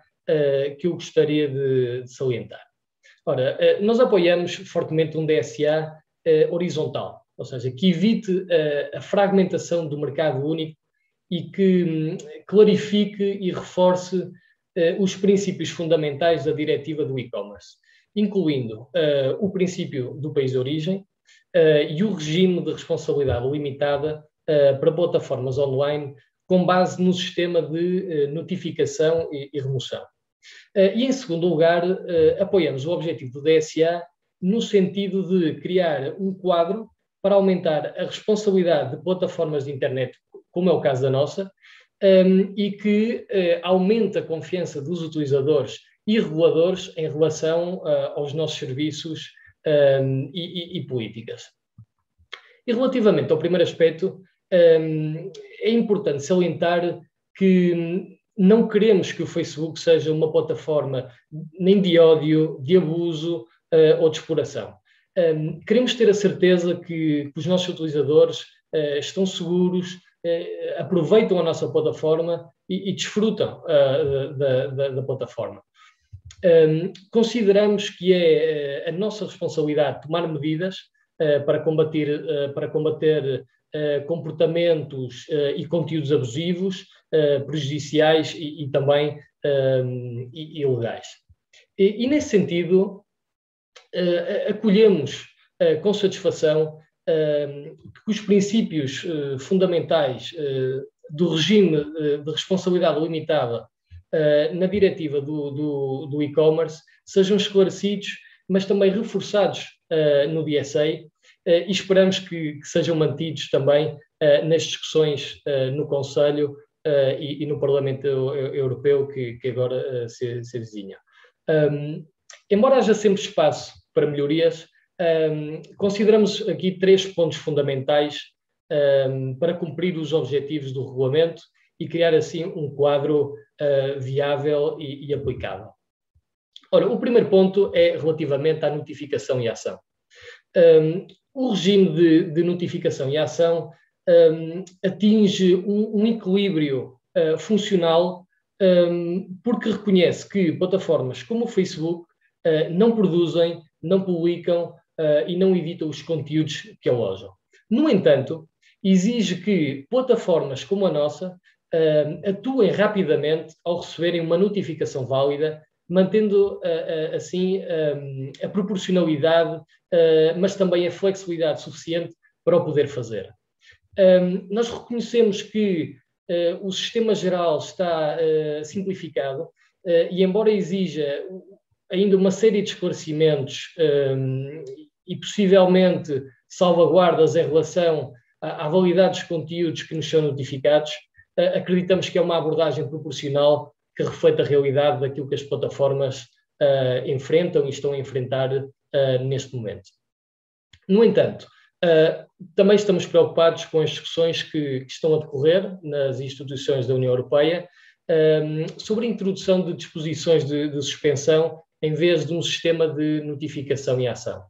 que eu gostaria de salientar. Ora, nós apoiamos fortemente um DSA horizontal, ou seja, que evite a fragmentação do mercado único e que clarifique e reforce os princípios fundamentais da diretiva do e-commerce, incluindo o princípio do país de origem e o regime de responsabilidade limitada para plataformas online com base no sistema de notificação e remoção. E, em segundo lugar, apoiamos o objetivo do DSA no sentido de criar um quadro para aumentar a responsabilidade de plataformas de internet, como é o caso da nossa, e que aumente a confiança dos utilizadores e reguladores em relação aos nossos serviços e políticas. E relativamente ao primeiro aspecto, é importante salientar que não queremos que o Facebook seja uma plataforma nem de ódio, de abuso ou de exploração. Queremos ter a certeza que os nossos utilizadores estão seguros, aproveitam a nossa plataforma e desfrutam da plataforma. Consideramos que é a nossa responsabilidade tomar medidas para combater comportamentos e conteúdos abusivos, prejudiciais e também ilegais. E nesse sentido, acolhemos com satisfação que os princípios fundamentais do regime de responsabilidade limitada na diretiva do e-commerce sejam esclarecidos, mas também reforçados no DSA, e esperamos que sejam mantidos também nas discussões no Conselho e no Parlamento Europeu que agora se avizinha. Embora haja sempre espaço para melhorias, consideramos aqui 3 pontos fundamentais para cumprir os objetivos do regulamento e criar assim um quadro viável e aplicável. Ora, o primeiro ponto é relativamente à notificação e ação. O regime de notificação e ação atinge um equilíbrio funcional porque reconhece que plataformas como o Facebook não produzem, não publicam e não editam os conteúdos que alojam. No entanto, exige que plataformas como a nossa atuem rapidamente ao receberem uma notificação válida, mantendo assim a proporcionalidade, mas também a flexibilidade suficiente para o poder fazer. Nós reconhecemos que o sistema geral está simplificado e, embora exija ainda uma série de esclarecimentos e possivelmente salvaguardas em relação à validade dos conteúdos que nos são notificados, acreditamos que é uma abordagem proporcional que reflete a realidade daquilo que as plataformas enfrentam e estão a enfrentar neste momento. No entanto, também estamos preocupados com as discussões que estão a decorrer nas instituições da União Europeia sobre a introdução de disposições de suspensão em vez de um sistema de notificação e ação.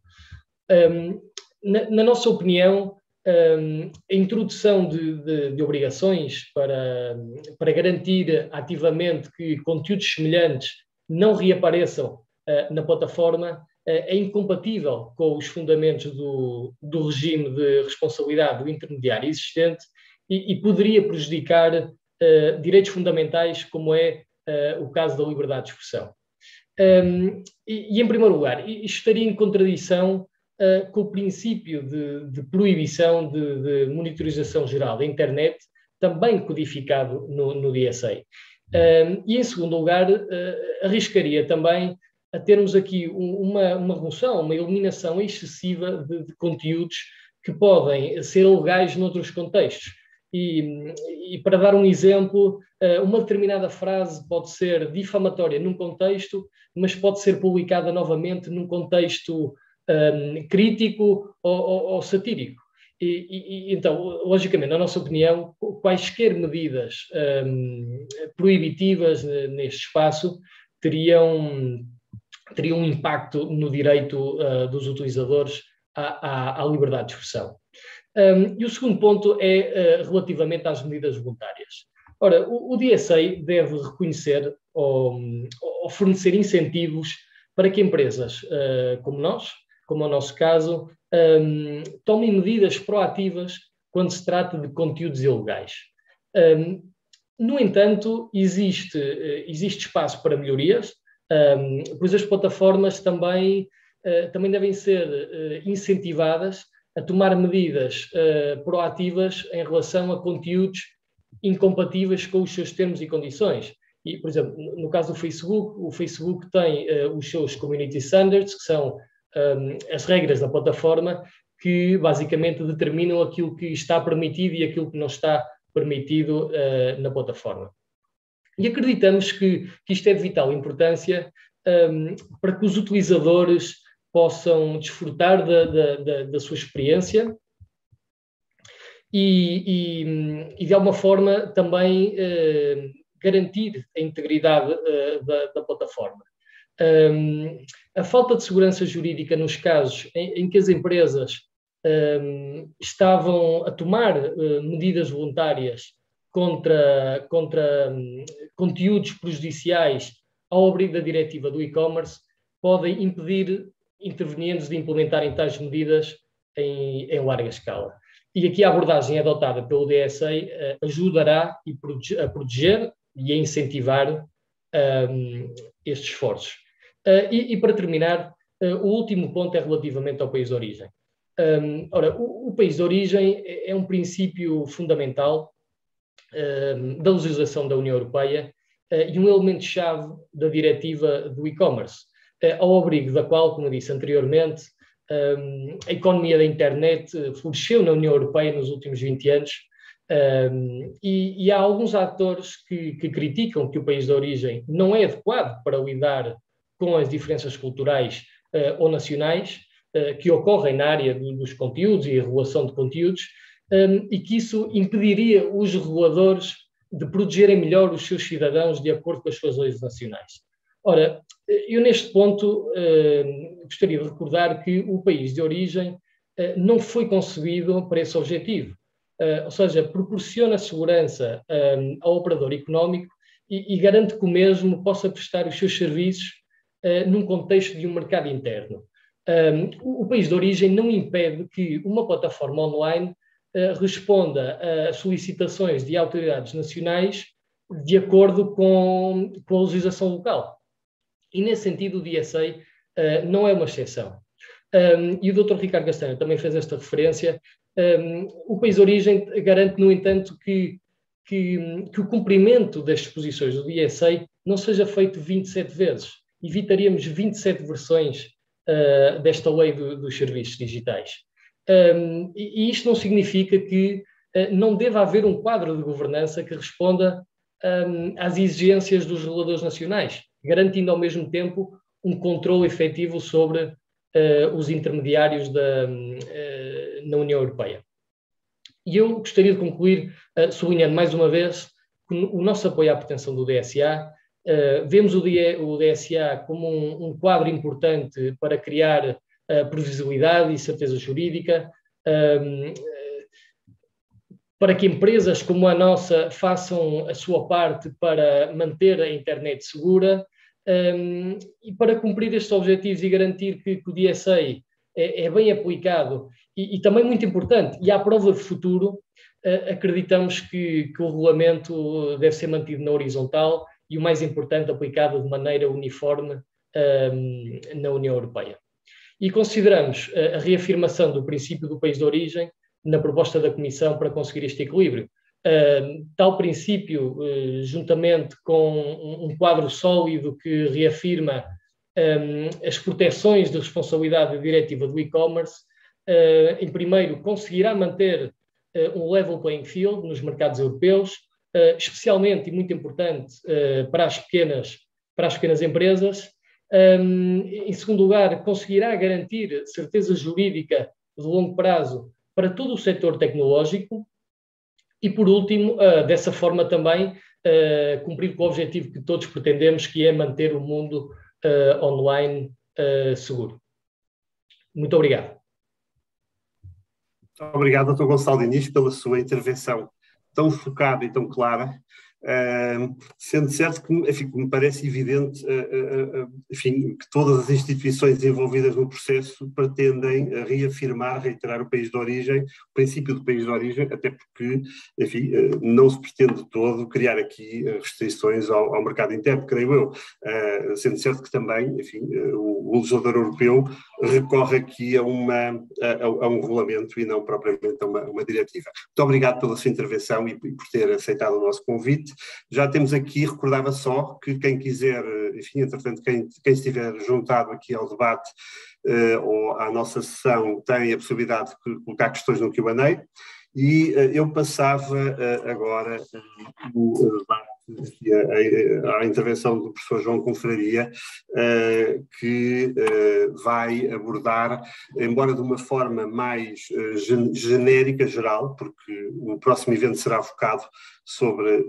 Na nossa opinião, a introdução de obrigações para garantir ativamente que conteúdos semelhantes não reapareçam na plataforma é incompatível com os fundamentos do regime de responsabilidade do intermediário existente e poderia prejudicar direitos fundamentais, como é o caso da liberdade de expressão. Em primeiro lugar, isto estaria em contradição com o princípio de proibição de monitorização geral da internet, também codificado no DSA. E, em segundo lugar, arriscaria também a termos aqui uma remoção, uma eliminação excessiva de conteúdos que podem ser ilegais noutros contextos. E para dar um exemplo, uma determinada frase pode ser difamatória num contexto, mas pode ser publicada novamente num contexto crítico ou satírico. Então, logicamente, na nossa opinião, quaisquer medidas proibitivas neste espaço teriam um impacto no direito dos utilizadores à liberdade de expressão. E o segundo ponto é relativamente às medidas voluntárias. Ora, o DSA deve reconhecer ou fornecer incentivos para que empresas como nós, como é o nosso caso, tomem medidas proativas quando se trata de conteúdos ilegais. No entanto, existe espaço para melhorias, pois as plataformas também devem ser incentivadas a tomar medidas proativas em relação a conteúdos incompatíveis com os seus termos e condições. E, por exemplo, no caso do Facebook, o Facebook tem os seus Community Standards, que são as regras da plataforma, que basicamente determinam aquilo que está permitido e aquilo que não está permitido na plataforma. E acreditamos que isto é de vital importância para que os utilizadores possam desfrutar da sua experiência e de alguma forma também garantir a integridade da plataforma. A falta de segurança jurídica nos casos em que as empresas estavam a tomar medidas voluntárias contra conteúdos prejudiciais ao abrigo da diretiva do e-commerce podem impedir intervenientes de implementarem tais medidas em larga escala. E aqui a abordagem adotada pelo DSA ajudará a proteger e a incentivar estes esforços. E para terminar, o último ponto é relativamente ao país de origem. Ora, o país de origem é um princípio fundamental da legislação da União Europeia e um elemento-chave da diretiva do e-commerce, ao abrigo da qual, como eu disse anteriormente, a economia da internet floresceu na União Europeia nos últimos 20 anos e há alguns atores que criticam que o país de origem não é adequado para lidar com as diferenças culturais ou nacionais que ocorrem na área dos conteúdos e a regulação de conteúdos e que isso impediria os reguladores de protegerem melhor os seus cidadãos de acordo com as suas leis nacionais. Ora, eu neste ponto gostaria de recordar que o país de origem não foi concebido para esse objetivo, ou seja, proporciona segurança ao operador económico e garante que o mesmo possa prestar os seus serviços num contexto de um mercado interno. O país de origem não impede que uma plataforma online responda a solicitações de autoridades nacionais de acordo com a legislação local. E, nesse sentido, o DSA não é uma exceção. E o Dr. Ricardo Castanho também fez esta referência. O país de origem garante, no entanto, que o cumprimento das disposições do DSA não seja feito 27 vezes. Evitaríamos 27 versões desta lei dos serviços digitais. E isto não significa que não deva haver um quadro de governança que responda às exigências dos reguladores nacionais, garantindo ao mesmo tempo um controle efetivo sobre os intermediários na União Europeia. E eu gostaria de concluir sublinhando mais uma vez que o nosso apoio à pretensão do DSA. Vemos o DSA como um quadro importante para criar previsibilidade e certeza jurídica, para que empresas como a nossa façam a sua parte para manter a internet segura e para cumprir estes objetivos e garantir que o DSA é bem aplicado e também muito importante, e à prova de futuro, acreditamos que o regulamento deve ser mantido na horizontal e, o mais importante, aplicado de maneira uniforme na União Europeia. E consideramos a reafirmação do princípio do país de origem na proposta da Comissão para conseguir este equilíbrio. Tal princípio, juntamente com um quadro sólido que reafirma as proteções de responsabilidade da diretiva do e-commerce, em primeiro, conseguirá manter um level playing field nos mercados europeus, especialmente e muito importante para as pequenas empresas. Em segundo lugar, conseguirá garantir certeza jurídica de longo prazo para todo o setor tecnológico e, por último, dessa forma também, cumprir com o objetivo que todos pretendemos, que é manter o mundo online seguro. Muito obrigado. Muito obrigado, Dr. Gonçalo Diniz, pela sua intervenção tão focada e tão clara, sendo certo que, enfim, me parece evidente, enfim, que todas as instituições envolvidas no processo pretendem reafirmar, reiterar o país de origem, o princípio do país de origem, até porque, enfim, não se pretende todo criar aqui restrições ao mercado interno, creio eu, sendo certo que também, enfim, o legislador europeu recorre aqui a um regulamento e não propriamente a uma diretiva. Muito obrigado pela sua intervenção e por ter aceitado o nosso convite. Já temos aqui, recordava só que quem quiser, enfim, entretanto, quem estiver juntado aqui ao debate ou à nossa sessão tem a possibilidade de colocar questões no Q&A e eu passava agora o debate à intervenção do professor João Confraria, que vai abordar, embora de uma forma mais genérica, geral, porque o próximo evento será focado sobre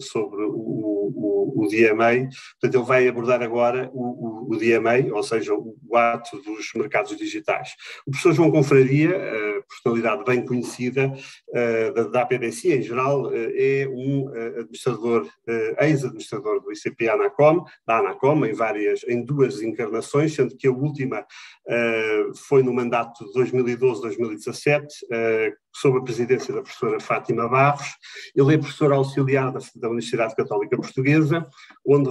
o DMA, portanto ele vai abordar agora o DMA, ou seja, o ato dos mercados digitais. O professor João Confraria, personalidade bem conhecida da APDC em geral, é um administrador, ex-administrador do ICP Anacom, da Anacom, em duas encarnações, sendo que a última foi no mandato de 2012-2017, sob a presidência da professora Fátima Barros. Ele é professor auxiliar da Universidade Católica Portuguesa, onde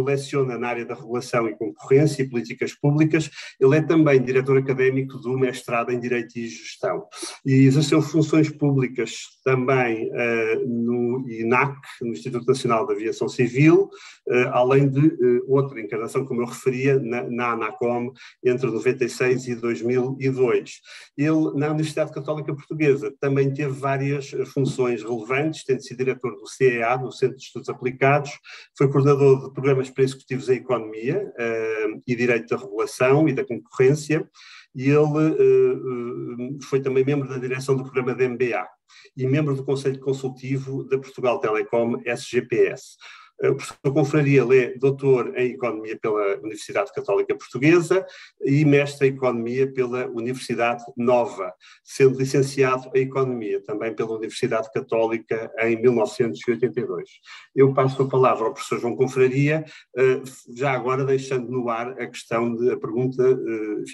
leciona na área da regulação e concorrência e políticas públicas. Ele é também diretor académico do mestrado em Direito e Gestão. E exerceu funções públicas também no INAC, no Instituto Nacional de Aviação Civil, além de outra encarnação, como eu referia, na Anacom, entre 96 e 2002. Ele, na Universidade Católica Portuguesa, também teve várias funções relevantes, tendo sido diretor do CEA, do Centro de Estudos Aplicados, foi coordenador de programas para executivos em Economia e Direito da Regulação e da Concorrência, e ele foi também membro da direção do programa da MBA e membro do Conselho Consultivo da Portugal Telecom SGPS. O professor Confraria é doutor em Economia pela Universidade Católica Portuguesa e mestre em Economia pela Universidade Nova, sendo licenciado em Economia também pela Universidade Católica em 1982. Eu passo a palavra ao professor João Confraria, já agora deixando no ar a questão a pergunta,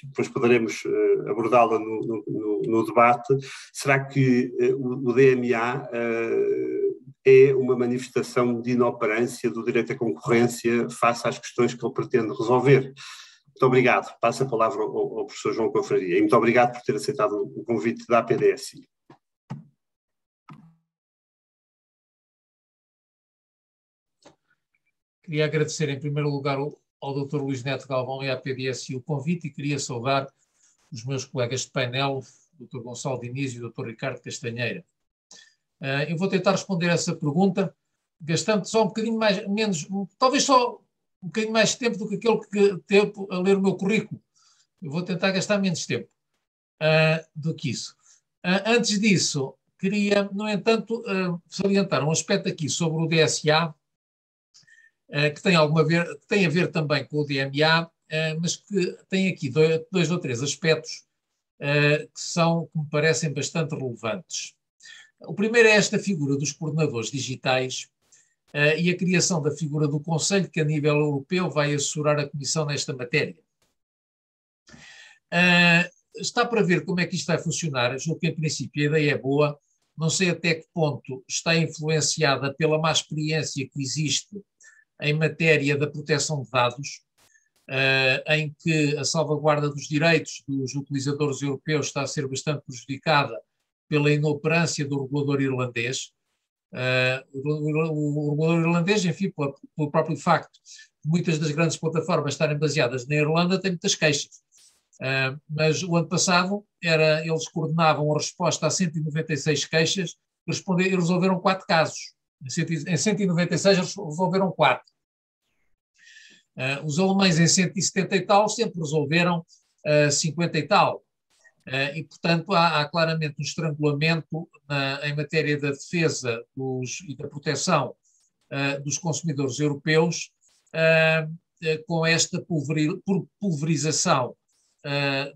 depois poderemos abordá-la no debate. Será que o DMA é uma manifestação de inoperância do direito à concorrência face às questões que ele pretende resolver? Muito obrigado. Passo a palavra ao professor João Confraria. E muito obrigado por ter aceitado o convite da APDSI. Queria agradecer em primeiro lugar ao Dr. Luís Neto Galvão e à APDSI o convite e queria saudar os meus colegas de painel, o Dr. Gonçalo Diniz e o Dr. Ricardo Castanheira. Eu vou tentar responder essa pergunta, gastando só um bocadinho talvez só um bocadinho mais tempo do que aquele tempo a ler o meu currículo. Eu vou tentar gastar menos tempo do que isso. Antes disso, queria, no entanto, salientar um aspecto aqui sobre o DSA, que tem a ver também com o DMA, mas que tem aqui dois ou três aspectos que me parecem bastante relevantes. O primeiro é esta figura dos coordenadores digitais e a criação da figura do Conselho, que a nível europeu vai assessorar a Comissão nesta matéria. Está para ver como é que isto vai funcionar. Julgo que, em princípio, a ideia é boa. Não sei até que ponto está influenciada pela má experiência que existe em matéria da proteção de dados, em que a salvaguarda dos direitos dos utilizadores europeus está a ser bastante prejudicada pela inoperância do regulador irlandês. O regulador irlandês, enfim, pelo próprio facto de muitas das grandes plataformas estarem baseadas na Irlanda, tem muitas queixas. Mas o ano passado eles coordenavam a resposta a 196 queixas e resolveram 4 casos. Em 196 resolveram 4. Os alemães em 170 e tal sempre resolveram 50 e tal. E, portanto, há claramente um estrangulamento em matéria da defesa e da proteção dos consumidores europeus com esta pulverização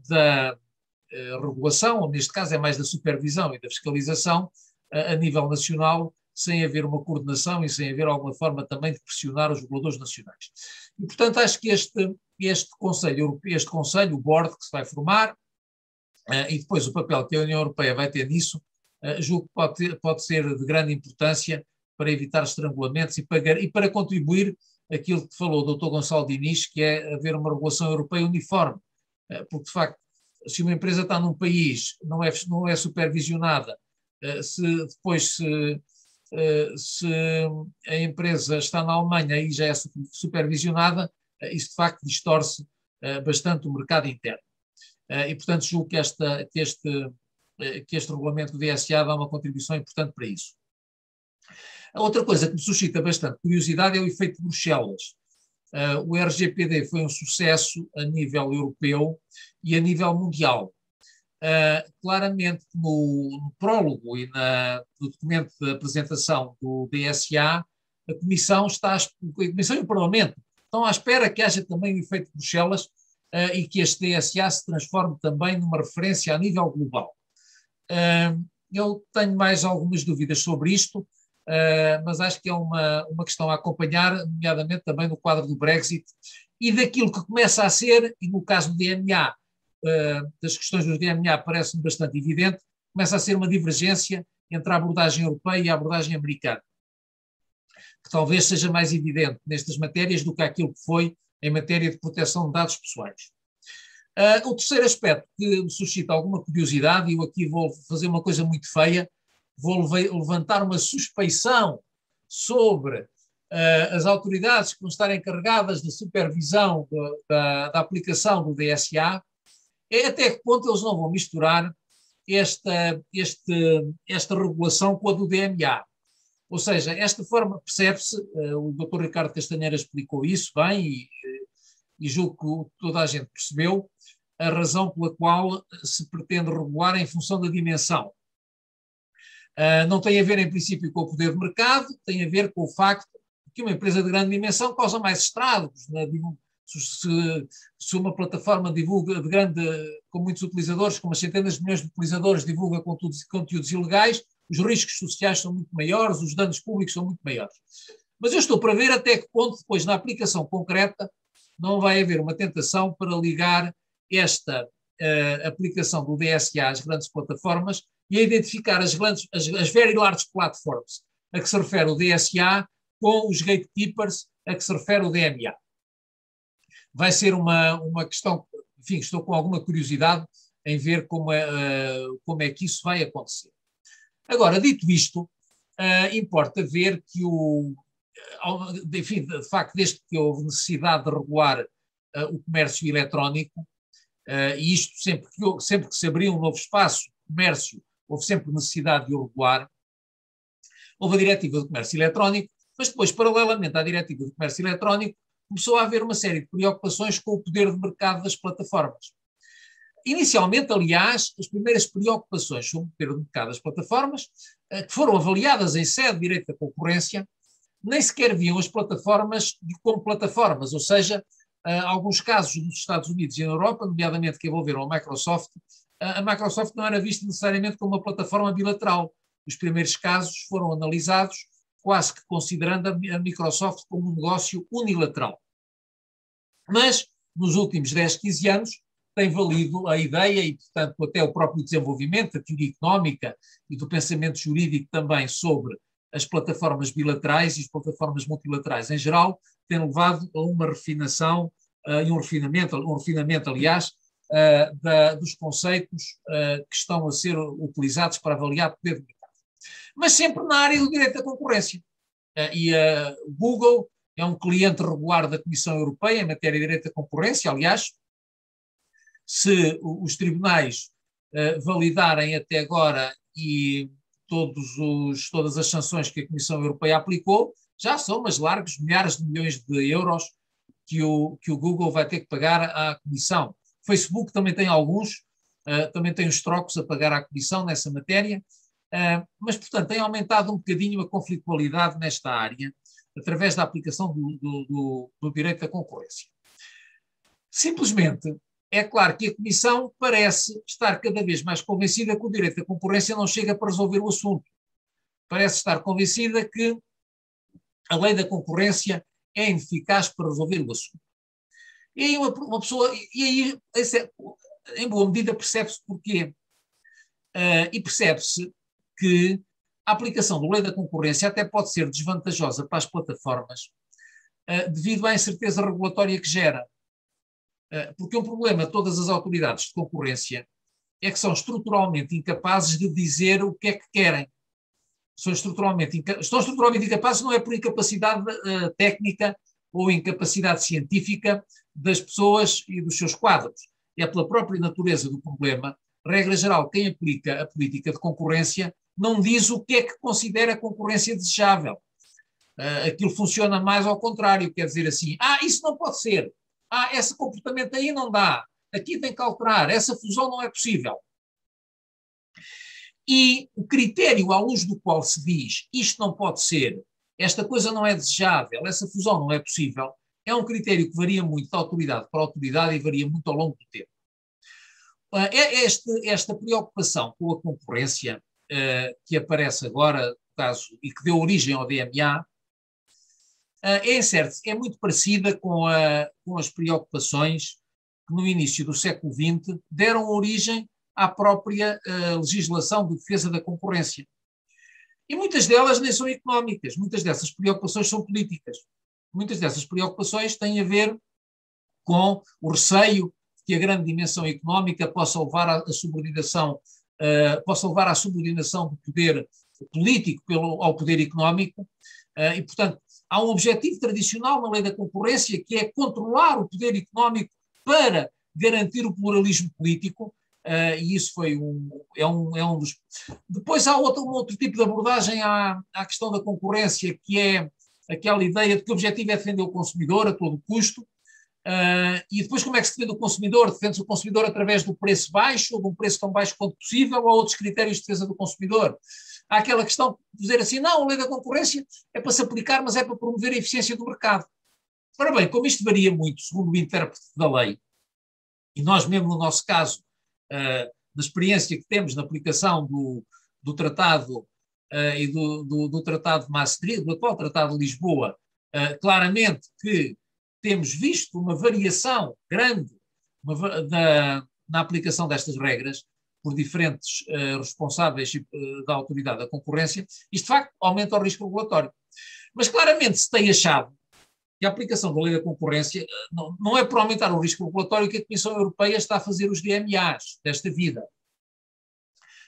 da regulação, ou neste caso é mais da supervisão e da fiscalização a nível nacional, sem haver uma coordenação e sem haver alguma forma também de pressionar os reguladores nacionais. E, portanto, acho que este Conselho, o Board que se vai formar, e depois o papel que a União Europeia vai ter nisso, julgo que pode ser de grande importância para evitar estrangulamentos e para contribuir aquilo que falou o Dr. Gonçalo Diniz, que é haver uma regulação europeia uniforme. Porque, de facto, se uma empresa está num país, não é supervisionada, se a empresa está na Alemanha e já é supervisionada, isso de facto distorce bastante o mercado interno. E, portanto, julgo que este regulamento do DSA dá uma contribuição importante para isso. A outra coisa que me suscita bastante curiosidade é o efeito de Bruxelas. O RGPD foi um sucesso a nível europeu e a nível mundial. Claramente, no prólogo e no documento de apresentação do DSA, a Comissão e o Parlamento estão à espera que haja também o efeito de Bruxelas e que este DSA se transforme também numa referência a nível global. Eu tenho mais algumas dúvidas sobre isto, mas acho que é uma questão a acompanhar, nomeadamente também no quadro do Brexit e daquilo que começa a ser, e no caso do DMA, das questões do DMA parece-me bastante evidente, começa a ser uma divergência entre a abordagem europeia e a abordagem americana, que talvez seja mais evidente nestas matérias do que aquilo que foi em matéria de proteção de dados pessoais. O terceiro aspecto que me suscita alguma curiosidade, e eu aqui vou fazer uma coisa muito feia, vou levantar uma suspeição sobre as autoridades que vão estar encarregadas da supervisão da aplicação do DSA, é até que ponto eles não vão misturar esta regulação com a do DMA. Ou seja, esta forma percebe-se, o Dr. Ricardo Castanheira explicou isso bem e julgo que toda a gente percebeu a razão pela qual se pretende regular em função da dimensão. Não tem a ver, em princípio, com o poder de mercado, tem a ver com o facto que uma empresa de grande dimensão causa mais estragos. Se uma plataforma divulga com muitos utilizadores, com umas centenas de milhões de utilizadores, divulga conteúdos ilegais, os riscos sociais são muito maiores, os danos públicos são muito maiores. Mas eu estou para ver até que ponto, depois, na aplicação concreta, não vai haver uma tentação para ligar esta aplicação do DSA às grandes plataformas e a identificar as very large platforms a que se refere o DSA com os gatekeepers a que se refere o DMA. Vai ser uma questão, enfim, estou com alguma curiosidade em ver como é que isso vai acontecer. Agora, dito isto, importa ver que enfim, de facto, desde que houve necessidade de regular o comércio eletrónico, e isto sempre que se abria um novo espaço de comércio, houve sempre necessidade de o regular. Houve a diretiva do comércio eletrónico, mas depois, paralelamente à diretiva do comércio eletrónico, começou a haver uma série de preocupações com o poder de mercado das plataformas. Inicialmente, aliás, as primeiras preocupações sobre o poder de mercado das plataformas, que foram avaliadas em sede de direito da concorrência, nem sequer viam as plataformas como plataformas, ou seja, alguns casos nos Estados Unidos e na Europa, nomeadamente que envolveram a Microsoft não era vista necessariamente como uma plataforma bilateral. Os primeiros casos foram analisados quase que considerando a Microsoft como um negócio unilateral. Mas, nos últimos 10, 15 anos, tem valido a ideia e, portanto, até o próprio desenvolvimento da teoria económica e do pensamento jurídico também sobre as plataformas bilaterais e as plataformas multilaterais em geral, tem levado a uma refinação e um refinamento, aliás, dos conceitos que estão a ser utilizados para avaliar o poder de mercado. Mas sempre na área do direito da concorrência. O Google é um cliente regular da Comissão Europeia em matéria de direito da concorrência. Aliás, se os tribunais validarem até agora e todas as sanções que a Comissão Europeia aplicou, já são umas largas milhares de milhões de euros que o Google vai ter que pagar à Comissão. O Facebook também tem alguns, também tem os trocos a pagar à Comissão nessa matéria, mas, portanto, tem aumentado um bocadinho a conflitualidade nesta área, através da aplicação do direito da concorrência. Simplesmente, é claro que a Comissão parece estar cada vez mais convencida que o direito da concorrência não chega para resolver o assunto. Parece estar convencida que a lei da concorrência é ineficaz para resolver o assunto. E aí uma pessoa, em boa medida, percebe-se porquê. E percebe-se que a aplicação da lei da concorrência até pode ser desvantajosa para as plataformas devido à incerteza regulatória que gera. Porque um problema de todas as autoridades de concorrência é que são estruturalmente incapazes de dizer o que é que querem. Estão estruturalmente incapazes, não é por incapacidade técnica ou incapacidade científica das pessoas e dos seus quadros. É pela própria natureza do problema. Regra geral, quem aplica a política de concorrência não diz o que é que considera a concorrência desejável. Aquilo funciona mais ao contrário, quer dizer assim, isso não pode ser, esse comportamento aí não dá, aqui tem que alterar, essa fusão não é possível. E o critério à luz do qual se diz isto não pode ser, esta coisa não é desejável, essa fusão não é possível, é um critério que varia muito de autoridade para autoridade e varia muito ao longo do tempo. Esta preocupação com a concorrência que aparece agora, no caso, e que deu origem ao DMA, é muito parecida com as preocupações que no início do século XX deram origem à própria legislação de defesa da concorrência. E muitas delas nem são económicas, muitas dessas preocupações são políticas. Muitas dessas preocupações têm a ver com o receio de que a grande dimensão económica possa levar à subordinação, do poder político ao poder económico, e, portanto, há um objetivo tradicional na lei da concorrência que é controlar o poder económico para garantir o pluralismo político, e isso é um dos... Depois há um outro tipo de abordagem à questão da concorrência, que é aquela ideia de que o objetivo é defender o consumidor a todo custo, e depois como é que se defende o consumidor? Defende-se o consumidor através do preço baixo, ou de um preço tão baixo quanto possível, ou outros critérios de defesa do consumidor. Há aquela questão de dizer assim, não, a lei da concorrência é para se aplicar, mas é para promover a eficiência do mercado. Ora bem, como isto varia muito segundo o intérprete da lei, e nós mesmo no nosso caso, da experiência que temos na aplicação do Tratado e do Tratado de Maastricht, do atual Tratado de Lisboa, claramente que temos visto uma variação grande na aplicação destas regras por diferentes responsáveis da autoridade da concorrência, isto de facto aumenta o risco regulatório. Mas claramente se tem achado que a aplicação da lei da concorrência não é para aumentar o risco regulatório que a Comissão Europeia está a fazer os DMAs desta vida.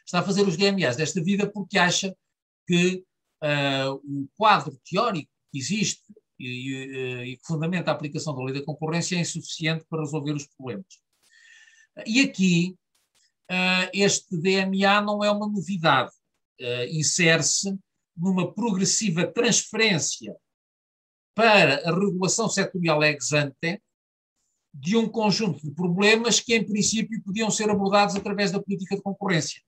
Está a fazer os DMAs desta vida porque acha que o quadro teórico que existe e que fundamenta a aplicação da lei da concorrência é insuficiente para resolver os problemas. E aqui este DMA não é uma novidade, insere-se numa progressiva transferência para a regulação setorial ex ante de um conjunto de problemas que, em princípio, podiam ser abordados através da política de concorrência.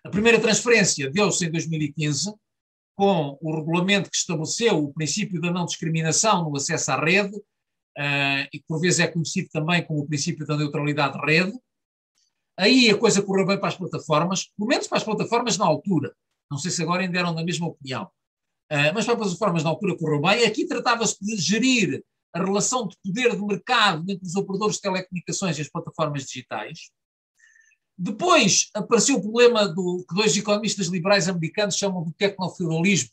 A primeira transferência deu-se em 2015, com o regulamento que estabeleceu o princípio da não discriminação no acesso à rede, e que por vezes é conhecido também como o princípio da neutralidade de rede. Aí a coisa correu bem para as plataformas, pelo menos para as plataformas na altura. Não sei se agora ainda eram da mesma opinião. Mas para as plataformas na altura correu bem. Aqui tratava-se de gerir a relação de poder de mercado entre os operadores de telecomunicações e as plataformas digitais. Depois apareceu o problema que dois economistas liberais americanos chamam de tecnofeudalismo,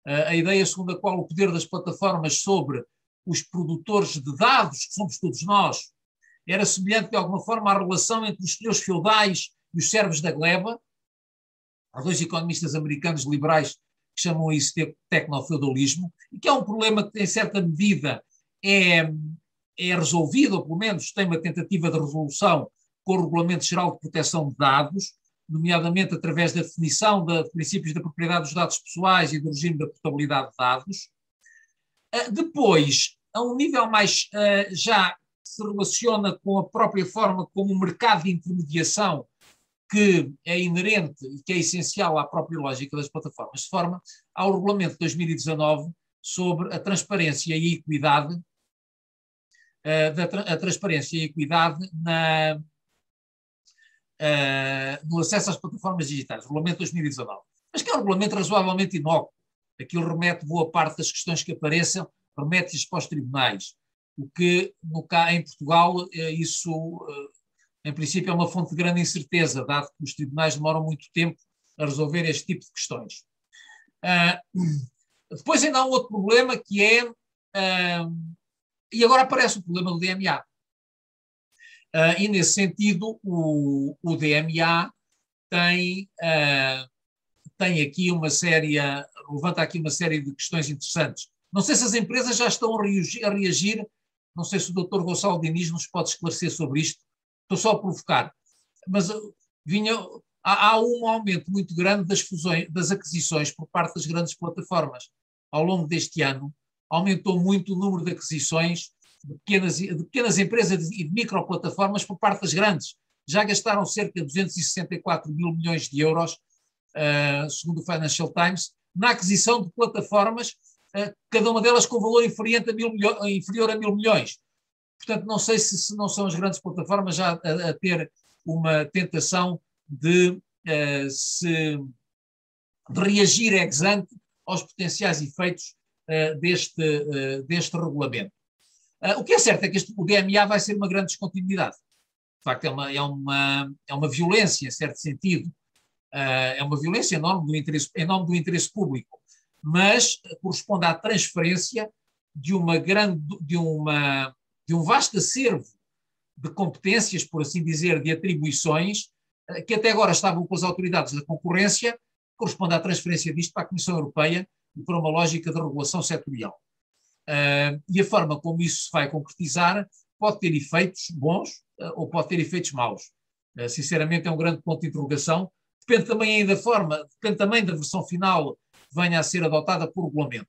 a ideia segundo a qual o poder das plataformas sobre os produtores de dados, que somos todos nós, era semelhante de alguma forma à relação entre os senhores feudais e os servos da gleba. Há dois economistas americanos liberais que chamam isso de tecnofeudalismo, e que é um problema que, em certa medida, é resolvido, ou pelo menos tem uma tentativa de resolução com o Regulamento Geral de Proteção de Dados, nomeadamente através da definição de princípios da propriedade dos dados pessoais e do regime da portabilidade de dados. Depois, a um nível mais já se relaciona com a própria forma como o mercado de intermediação que é inerente e que é essencial à própria lógica das plataformas, de forma ao Regulamento de 2019 sobre a transparência e a equidade, no acesso às plataformas digitais, o Regulamento de 2019. Mas que é um regulamento razoavelmente inócuo. Aquilo remete boa parte das questões que apareçam, remete-lhes para os tribunais. O que, em Portugal, isso, em princípio, é uma fonte de grande incerteza, dado que os tribunais demoram muito tempo a resolver este tipo de questões. Depois ainda há um outro problema que é, e agora aparece o problema do DMA. E nesse sentido o DMA levanta aqui uma série de questões interessantes. Não sei se as empresas já estão a reagir, não sei se o Dr. Gonçalo Diniz nos pode esclarecer sobre isto, estou só a provocar, mas há um aumento muito grande das aquisições por parte das grandes plataformas. Ao longo deste ano, aumentou muito o número de aquisições de pequenas empresas e de microplataformas por parte das grandes. Já gastaram cerca de 264 mil milhões de euros, segundo o Financial Times, na aquisição de plataformas, cada uma delas com valor inferior a 1.000 milhões. Portanto, não sei se não são as grandes plataformas já a ter uma tentação de reagir ex ante aos potenciais efeitos deste regulamento. O que é certo é que o DMA vai ser uma grande descontinuidade. De facto, é uma violência, em certo sentido. É uma violência em nome do interesse público, mas corresponde à transferência de um vasto acervo de competências, por assim dizer, de atribuições, que até agora estavam com as autoridades da concorrência, corresponde à transferência disto para a Comissão Europeia e para uma lógica de regulação setorial. E a forma como isso se vai concretizar pode ter efeitos bons ou pode ter efeitos maus. Sinceramente, é um grande ponto de interrogação. Depende também da versão final que venha a ser adotada por regulamento.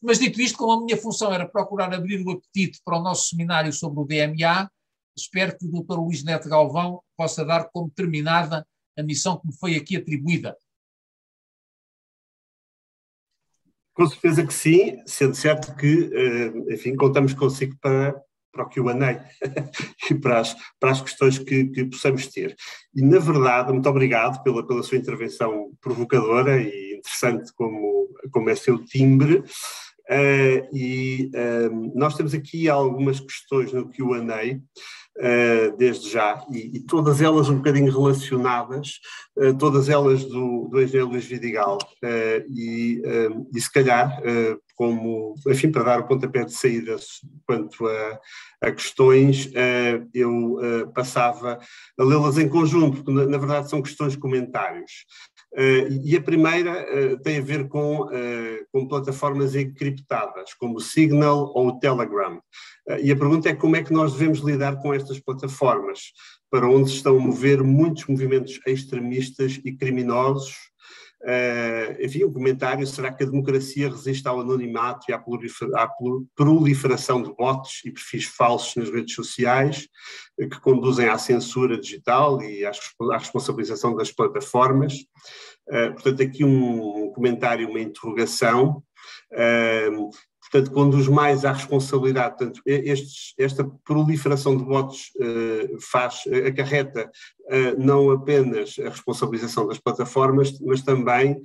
Mas dito isto, como a minha função era procurar abrir o apetite para o nosso seminário sobre o DMA, espero que o Dr. Luís Neto Galvão possa dar como terminada a missão que me foi aqui atribuída. Com certeza que sim, sendo certo que, enfim, contamos consigo para o Q&A e para as questões que possamos ter. E, na verdade, muito obrigado pela sua intervenção provocadora e interessante como é seu timbre. Nós temos aqui algumas questões no Q&A, desde já, e todas elas um bocadinho relacionadas, todas elas do engenheiro Luís Vidigal, e se calhar, enfim, para dar o pontapé de saída quanto a questões, eu passava a lê-las em conjunto, porque na verdade são questões-comentários. E a primeira tem a ver com plataformas encriptadas, como o Signal ou o Telegram. E a pergunta é como é que nós devemos lidar com estas plataformas, para onde se estão a mover muitos movimentos extremistas e criminosos. Enfim, o comentário: será que a democracia resiste ao anonimato e à proliferação de bots e perfis falsos nas redes sociais, que conduzem à censura digital e à responsabilização das plataformas? Portanto, aqui um comentário, uma interrogação. Portanto, conduz mais à responsabilidade. Portanto, esta proliferação de bots acarreta não apenas a responsabilização das plataformas, mas também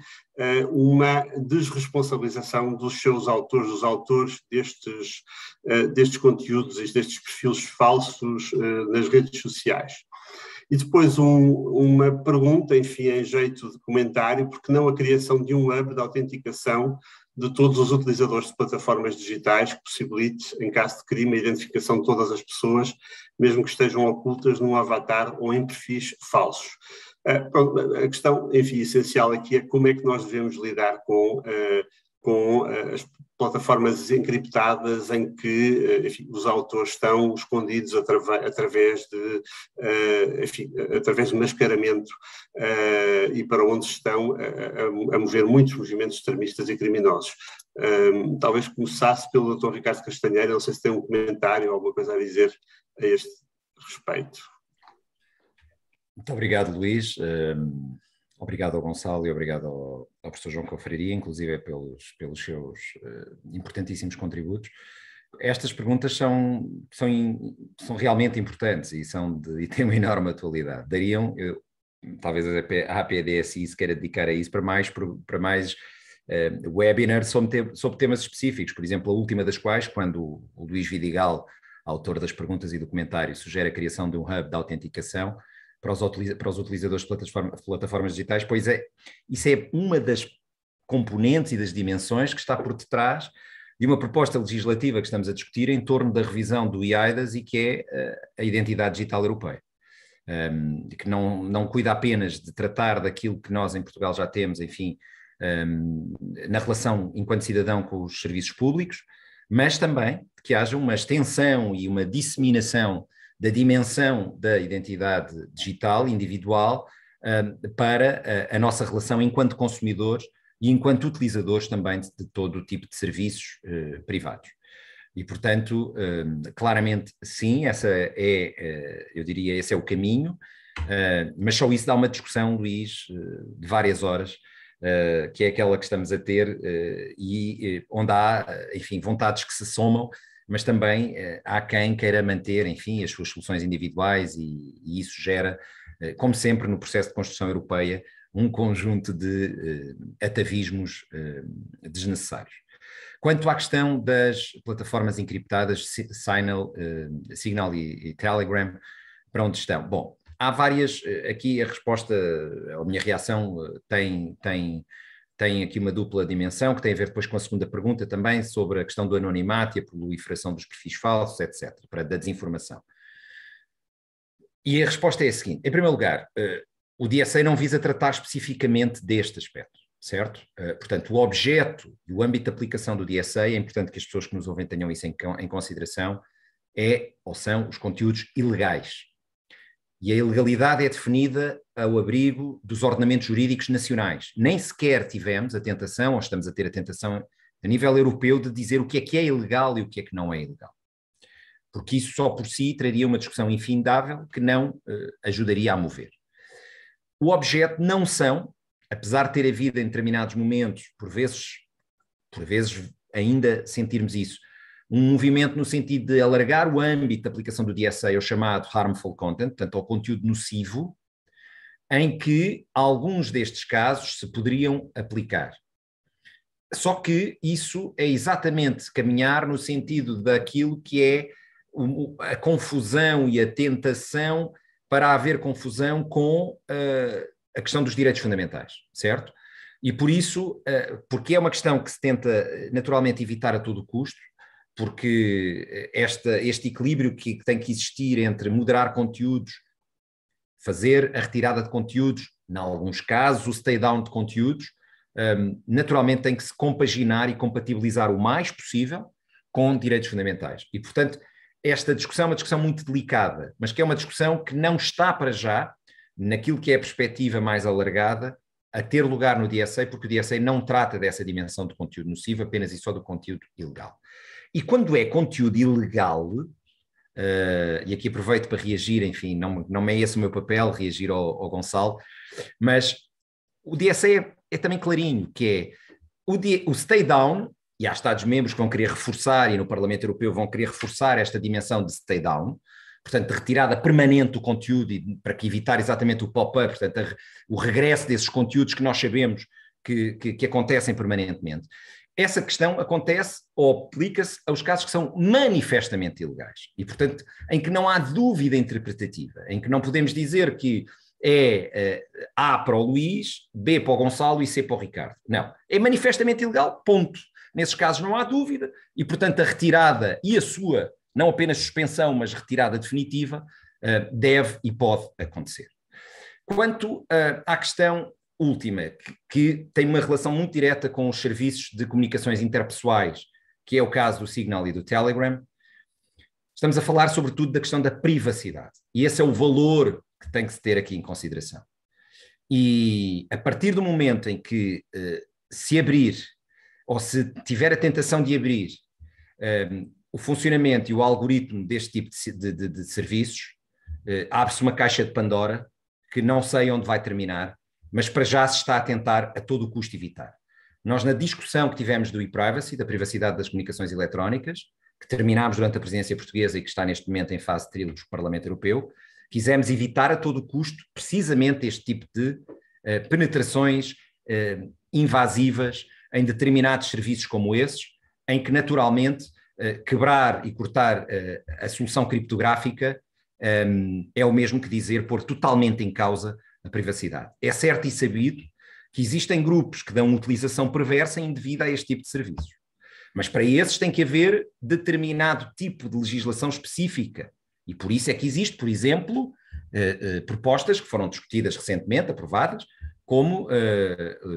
uma desresponsabilização dos seus autores, dos autores destes conteúdos e destes perfis falsos nas redes sociais. E depois uma pergunta, enfim, em jeito de comentário: porque não a criação de um hub de autenticação de todos os utilizadores de plataformas digitais que possibilite, em caso de crime, a identificação de todas as pessoas, mesmo que estejam ocultas num avatar ou em perfis falsos? A questão, enfim, essencial aqui é como é que nós devemos lidar com as plataformas encriptadas em que, enfim, os autores estão escondidos através de mascaramento, e para onde estão a mover muitos movimentos extremistas e criminosos. Talvez começasse pelo Dr. Ricardo Castanheira, não sei se tem um comentário ou alguma coisa a dizer a este respeito. Muito obrigado, Luís. Obrigado ao Gonçalo e obrigado ao professor João Confraria, inclusive pelos seus importantíssimos contributos. Estas perguntas são realmente importantes e têm uma enorme atualidade. Talvez a APDSI se queira dedicar a isso para mais webinars sobre temas específicos. Por exemplo, a última das quais, quando o Luís Vidigal, autor das perguntas e do comentário, sugere a criação de um hub de autenticação para os utilizadores de plataformas digitais, pois isso é uma das componentes e das dimensões que está por detrás de uma proposta legislativa que estamos a discutir em torno da revisão do eIDAS, e que é a identidade digital europeia, que não cuida apenas de tratar daquilo que nós em Portugal já temos, enfim, na relação enquanto cidadão com os serviços públicos, mas também que haja uma extensão e uma disseminação da dimensão da identidade digital, individual, para a nossa relação enquanto consumidores e enquanto utilizadores também de todo o tipo de serviços privados. E, portanto, claramente, sim, eu diria, esse é o caminho, mas só isso dá uma discussão, Luís, de várias horas, que é aquela que estamos a ter e onde há, enfim, vontades que se somam, mas também há quem queira manter, enfim, as suas soluções individuais e isso gera, como sempre no processo de construção europeia, um conjunto de atavismos desnecessários. Quanto à questão das plataformas encriptadas, Signal e Telegram, para onde estão? Bom, há várias, aqui a resposta, a minha reação tem aqui uma dupla dimensão, que tem a ver depois com a segunda pergunta também, sobre a questão do anonimato e a proliferação dos perfis falsos, etc., da desinformação. E a resposta é a seguinte: em primeiro lugar, o DSA não visa tratar especificamente deste aspecto, certo? Portanto, o objeto e o âmbito de aplicação do DSA, é importante que as pessoas que nos ouvem tenham isso em consideração, são os conteúdos ilegais. E a ilegalidade é definida ao abrigo dos ordenamentos jurídicos nacionais. Nem sequer tivemos a tentação, ou estamos a ter a tentação a nível europeu, de dizer o que é ilegal e o que é que não é ilegal. Porque isso só por si traria uma discussão infindável que não ajudaria a mover. O objeto não são, apesar de ter havido em determinados momentos, por vezes ainda sentirmos isso, um movimento no sentido de alargar o âmbito de aplicação do DSA ao chamado harmful content, portanto ao conteúdo nocivo, em que alguns destes casos se poderiam aplicar. Só que isso é exatamente caminhar no sentido daquilo que é a confusão e a tentação para haver confusão com a questão dos direitos fundamentais, certo? E por isso, porque é uma questão que se tenta naturalmente evitar a todo custo, porque este equilíbrio que tem que existir entre moderar conteúdos, fazer a retirada de conteúdos, em alguns casos o stay down de conteúdos, naturalmente tem que se compaginar e compatibilizar o mais possível com direitos fundamentais. E, portanto, esta discussão é uma discussão muito delicada, mas que é uma discussão que não está para já, naquilo que é a perspectiva mais alargada, a ter lugar no DSA, porque o DSA não trata dessa dimensão do conteúdo nocivo, apenas e só do conteúdo ilegal. E quando é conteúdo ilegal, e aqui aproveito para reagir, enfim, não é esse o meu papel, reagir ao Gonçalo, mas o DSA é também clarinho, que é o stay down, e há Estados-membros que vão querer reforçar, e no Parlamento Europeu vão querer reforçar esta dimensão de stay down, portanto, de retirada permanente do conteúdo, e para que evitar exatamente o pop-up, portanto, o regresso desses conteúdos que nós sabemos que acontecem permanentemente. Essa questão acontece ou aplica-se aos casos que são manifestamente ilegais e, portanto, em que não há dúvida interpretativa, em que não podemos dizer que é A para o Luís, B para o Gonçalo e C para o Ricardo. Não, é manifestamente ilegal, ponto. Nesses casos não há dúvida e, portanto, a retirada e a sua, não apenas suspensão, mas retirada definitiva, deve e pode acontecer. Quanto à questão última, que tem uma relação muito direta com os serviços de comunicações interpessoais, que é o caso do Signal e do Telegram, estamos a falar sobretudo da questão da privacidade. E esse é o valor que tem que se ter aqui em consideração. E a partir do momento em que se abrir, ou se tiver a tentação de abrir o funcionamento e o algoritmo deste tipo de serviços, abre-se uma caixa de Pandora que não sei onde vai terminar, mas para já se está a tentar a todo o custo evitar. Nós, na discussão que tivemos do e-privacy, da privacidade das comunicações eletrónicas, que terminámos durante a presidência portuguesa e que está neste momento em fase de trílogo do Parlamento Europeu, quisemos evitar a todo o custo precisamente este tipo de penetrações invasivas em determinados serviços como esses, em que naturalmente quebrar e cortar a solução criptográfica é o mesmo que dizer pôr totalmente em causa a privacidade. É certo e sabido que existem grupos que dão utilização perversa e indevida a este tipo de serviços. Mas para esses tem que haver determinado tipo de legislação específica. E por isso é que existe, por exemplo, propostas que foram discutidas recentemente, aprovadas, como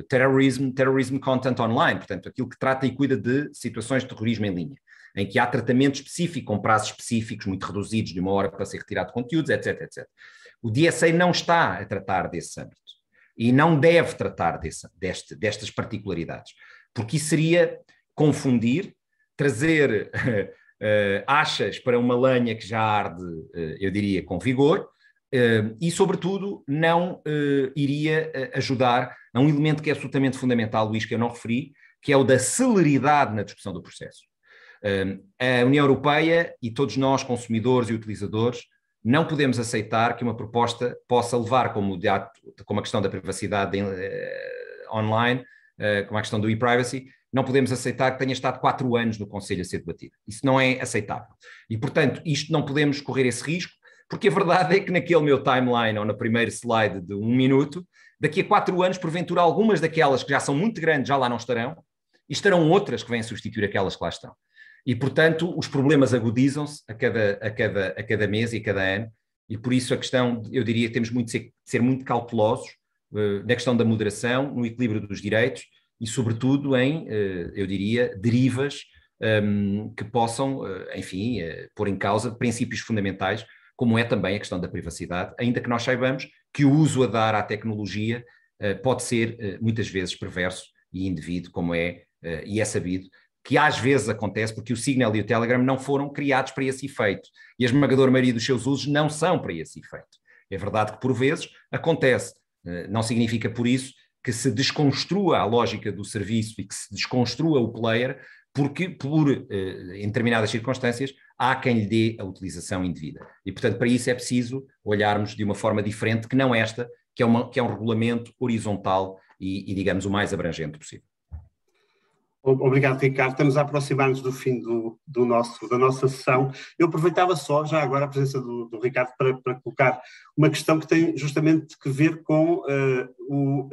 terrorism content online, portanto, aquilo que trata e cuida de situações de terrorismo em linha. em que há tratamento específico, com prazos específicos muito reduzidos de 1 hora para ser retirado conteúdos, etc, etc. O DSA não está a tratar desse âmbito e não deve tratar destas particularidades, porque isso seria confundir, trazer achas para uma lenha que já arde, eu diria, com vigor, e, sobretudo, não iria ajudar a um elemento que é absolutamente fundamental, Luís, que eu não referi, que é o da celeridade na discussão do processo. A União Europeia e todos nós, consumidores e utilizadores, não podemos aceitar que uma proposta possa levar, como a questão da privacidade online, como a questão do e-privacy, não podemos aceitar que tenha estado 4 anos no Conselho a ser debatido. Isso não é aceitável. E, portanto, isto não podemos correr esse risco, porque a verdade é que naquele meu timeline, ou no primeiro slide de 1 minuto, daqui a 4 anos, porventura, algumas daquelas que já são muito grandes já lá não estarão, e estarão outras que vêm substituir aquelas que lá estão. E, portanto, os problemas agudizam-se a cada mês e a cada ano, e por isso a questão, eu diria que temos de ser muito cautelosos na questão da moderação, no equilíbrio dos direitos e, sobretudo, em, eu diria, derivas que possam, enfim, pôr em causa princípios fundamentais, como é também a questão da privacidade, ainda que nós saibamos que o uso a dar à tecnologia pode ser, muitas vezes, perverso e indevido, como é, e é sabido, que às vezes acontece porque o Signal e o Telegram não foram criados para esse efeito e a esmagadora maioria dos seus usos não são para esse efeito. É verdade que por vezes acontece, não significa por isso que se desconstrua a lógica do serviço e que se desconstrua o player, porque em determinadas circunstâncias há quem lhe dê a utilização indevida. E portanto para isso é preciso olharmos de uma forma diferente que não esta, que é um regulamento horizontal e digamos o mais abrangente possível. Obrigado, Ricardo. Estamos a aproximar-nos do fim da nossa sessão. Eu aproveitava só, já agora, a presença do Ricardo para colocar uma questão que tem justamente que ver com o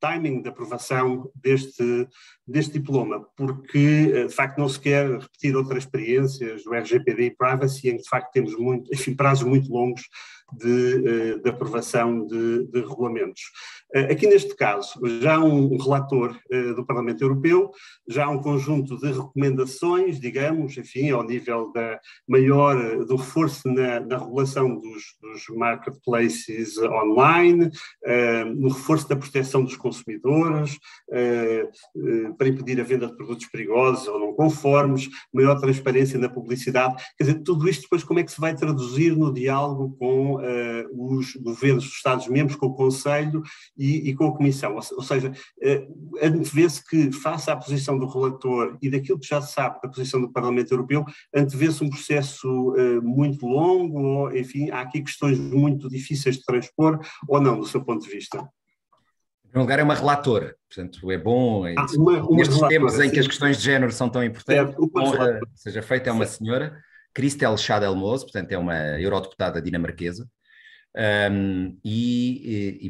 timing da aprovação deste diploma, porque, de facto, não se quer repetir outras experiências do RGPD e Privacy, em que, de facto, temos prazos muito longos de aprovação de regulamentos. Aqui neste caso, já há um relator do Parlamento Europeu, já há um conjunto de recomendações, digamos, enfim, ao nível do reforço na regulação dos marketplaces online, no reforço da proteção dos consumidores, para impedir a venda de produtos perigosos ou não conformes, maior transparência na publicidade. Quer dizer, tudo isto depois como é que se vai traduzir no diálogo com os governos dos Estados-membros, com o Conselho e com a Comissão? Ou seja, antevê-se que, face à posição do relator e daquilo que já se sabe da posição do Parlamento Europeu, antevê-se um processo muito longo, ou, enfim, há aqui questões muito difíceis de transpor, ou não, do seu ponto de vista? Em primeiro lugar, é uma relatora, portanto, é bom, nestes tempos em que as questões de género são tão importantes, honra seja feita, é uma senhora, Christel Schaldemose, portanto, é uma eurodeputada dinamarquesa,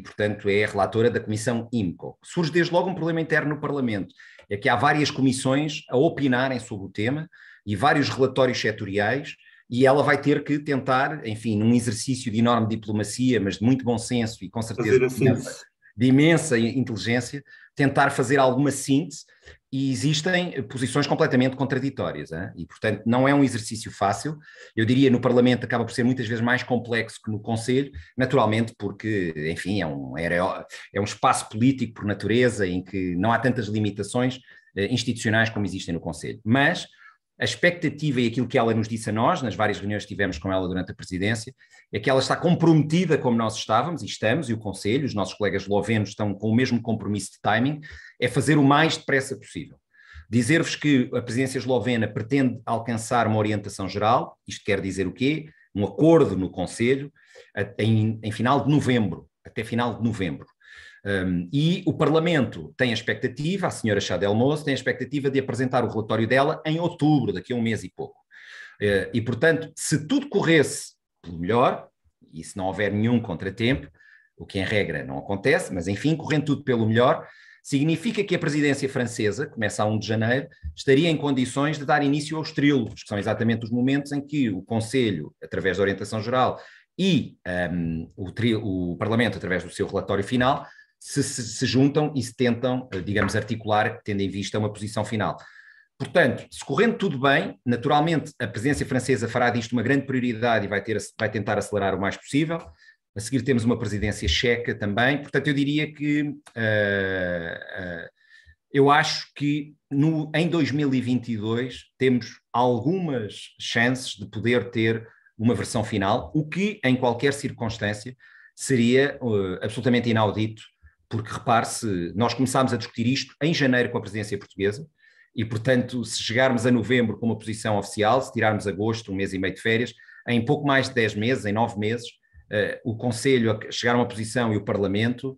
portanto, é a relatora da Comissão IMCO. Surge desde logo um problema interno no Parlamento, é que há várias comissões a opinarem sobre o tema e vários relatórios setoriais, e ela vai ter que tentar, enfim, num exercício de enorme diplomacia, mas de muito bom senso e com certeza de imensa inteligência, tentar fazer alguma síntese, e existem posições completamente contraditórias, hein? E, portanto, não é um exercício fácil. Eu diria, no Parlamento acaba por ser muitas vezes mais complexo que no Conselho, naturalmente porque, enfim, é um espaço político por natureza, em que não há tantas limitações institucionais como existem no Conselho. Mas a expectativa e aquilo que ela nos disse a nós, nas várias reuniões que tivemos com ela durante a presidência, é que ela está comprometida como nós estávamos, e estamos, e o Conselho, os nossos colegas eslovenos estão com o mesmo compromisso de timing, é fazer o mais depressa possível. Dizer-vos que a presidência eslovena pretende alcançar uma orientação geral, isto quer dizer o quê? Um acordo no Conselho em final de novembro, até final de novembro. E o Parlamento tem a expectativa, a senhora Schaldemose tem a expectativa de apresentar o relatório dela em outubro, daqui a um mês e pouco. E, portanto, se tudo corresse pelo melhor, e se não houver nenhum contratempo, o que em regra não acontece, mas enfim, correndo tudo pelo melhor, significa que a presidência francesa, começa a 1 de janeiro, estaria em condições de dar início aos trílogos, que são exatamente os momentos em que o Conselho, através da orientação geral, e o Parlamento, através do seu relatório final, se juntam e se tentam, digamos, articular, tendo em vista uma posição final. Portanto, se correndo tudo bem, naturalmente a presidência francesa fará disto uma grande prioridade e vai tentar acelerar o mais possível. A seguir temos uma presidência checa também. Portanto, eu diria que eu acho que em 2022 temos algumas chances de poder ter uma versão final, o que em qualquer circunstância seria absolutamente inaudito, porque repare-se, nós começámos a discutir isto em janeiro com a presidência portuguesa e, portanto, se chegarmos a novembro com uma posição oficial, se tirarmos agosto, um mês e meio de férias, em pouco mais de 10 meses, em 9 meses, o Conselho a chegar a uma posição e o Parlamento,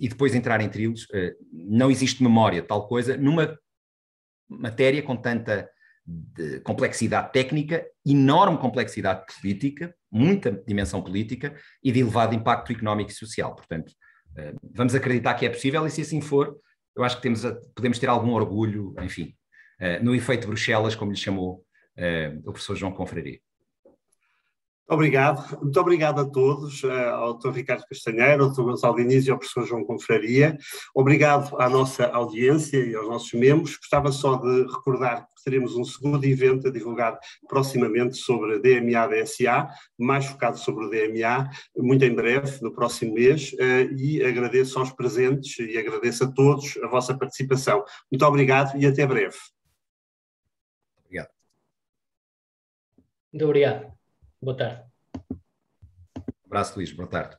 e depois entrar em trilhos, não existe memória de tal coisa, numa matéria com tanta complexidade técnica, enorme complexidade política, muita dimensão política e de elevado impacto económico e social. Portanto, vamos acreditar que é possível e, se assim for, eu acho que podemos ter algum orgulho, enfim, no efeito Bruxelas, como lhe chamou o professor João Confraria. Obrigado, muito obrigado a todos, ao Dr. Ricardo Castanheiro, ao Dr. Gonçalo Diniz e ao professor João Confraria. Obrigado à nossa audiência e aos nossos membros. Gostava só de recordar que teremos um segundo evento a divulgar proximamente sobre a DMA-DSA, mais focado sobre o DMA, muito em breve, no próximo mês, e agradeço aos presentes e agradeço a todos a vossa participação. Muito obrigado e até breve. Obrigado. Muito obrigado. Boa tarde. Um abraço, Luís. Boa tarde.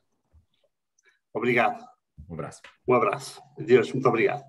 Obrigado. Um abraço. Um abraço. Adeus. Muito obrigado.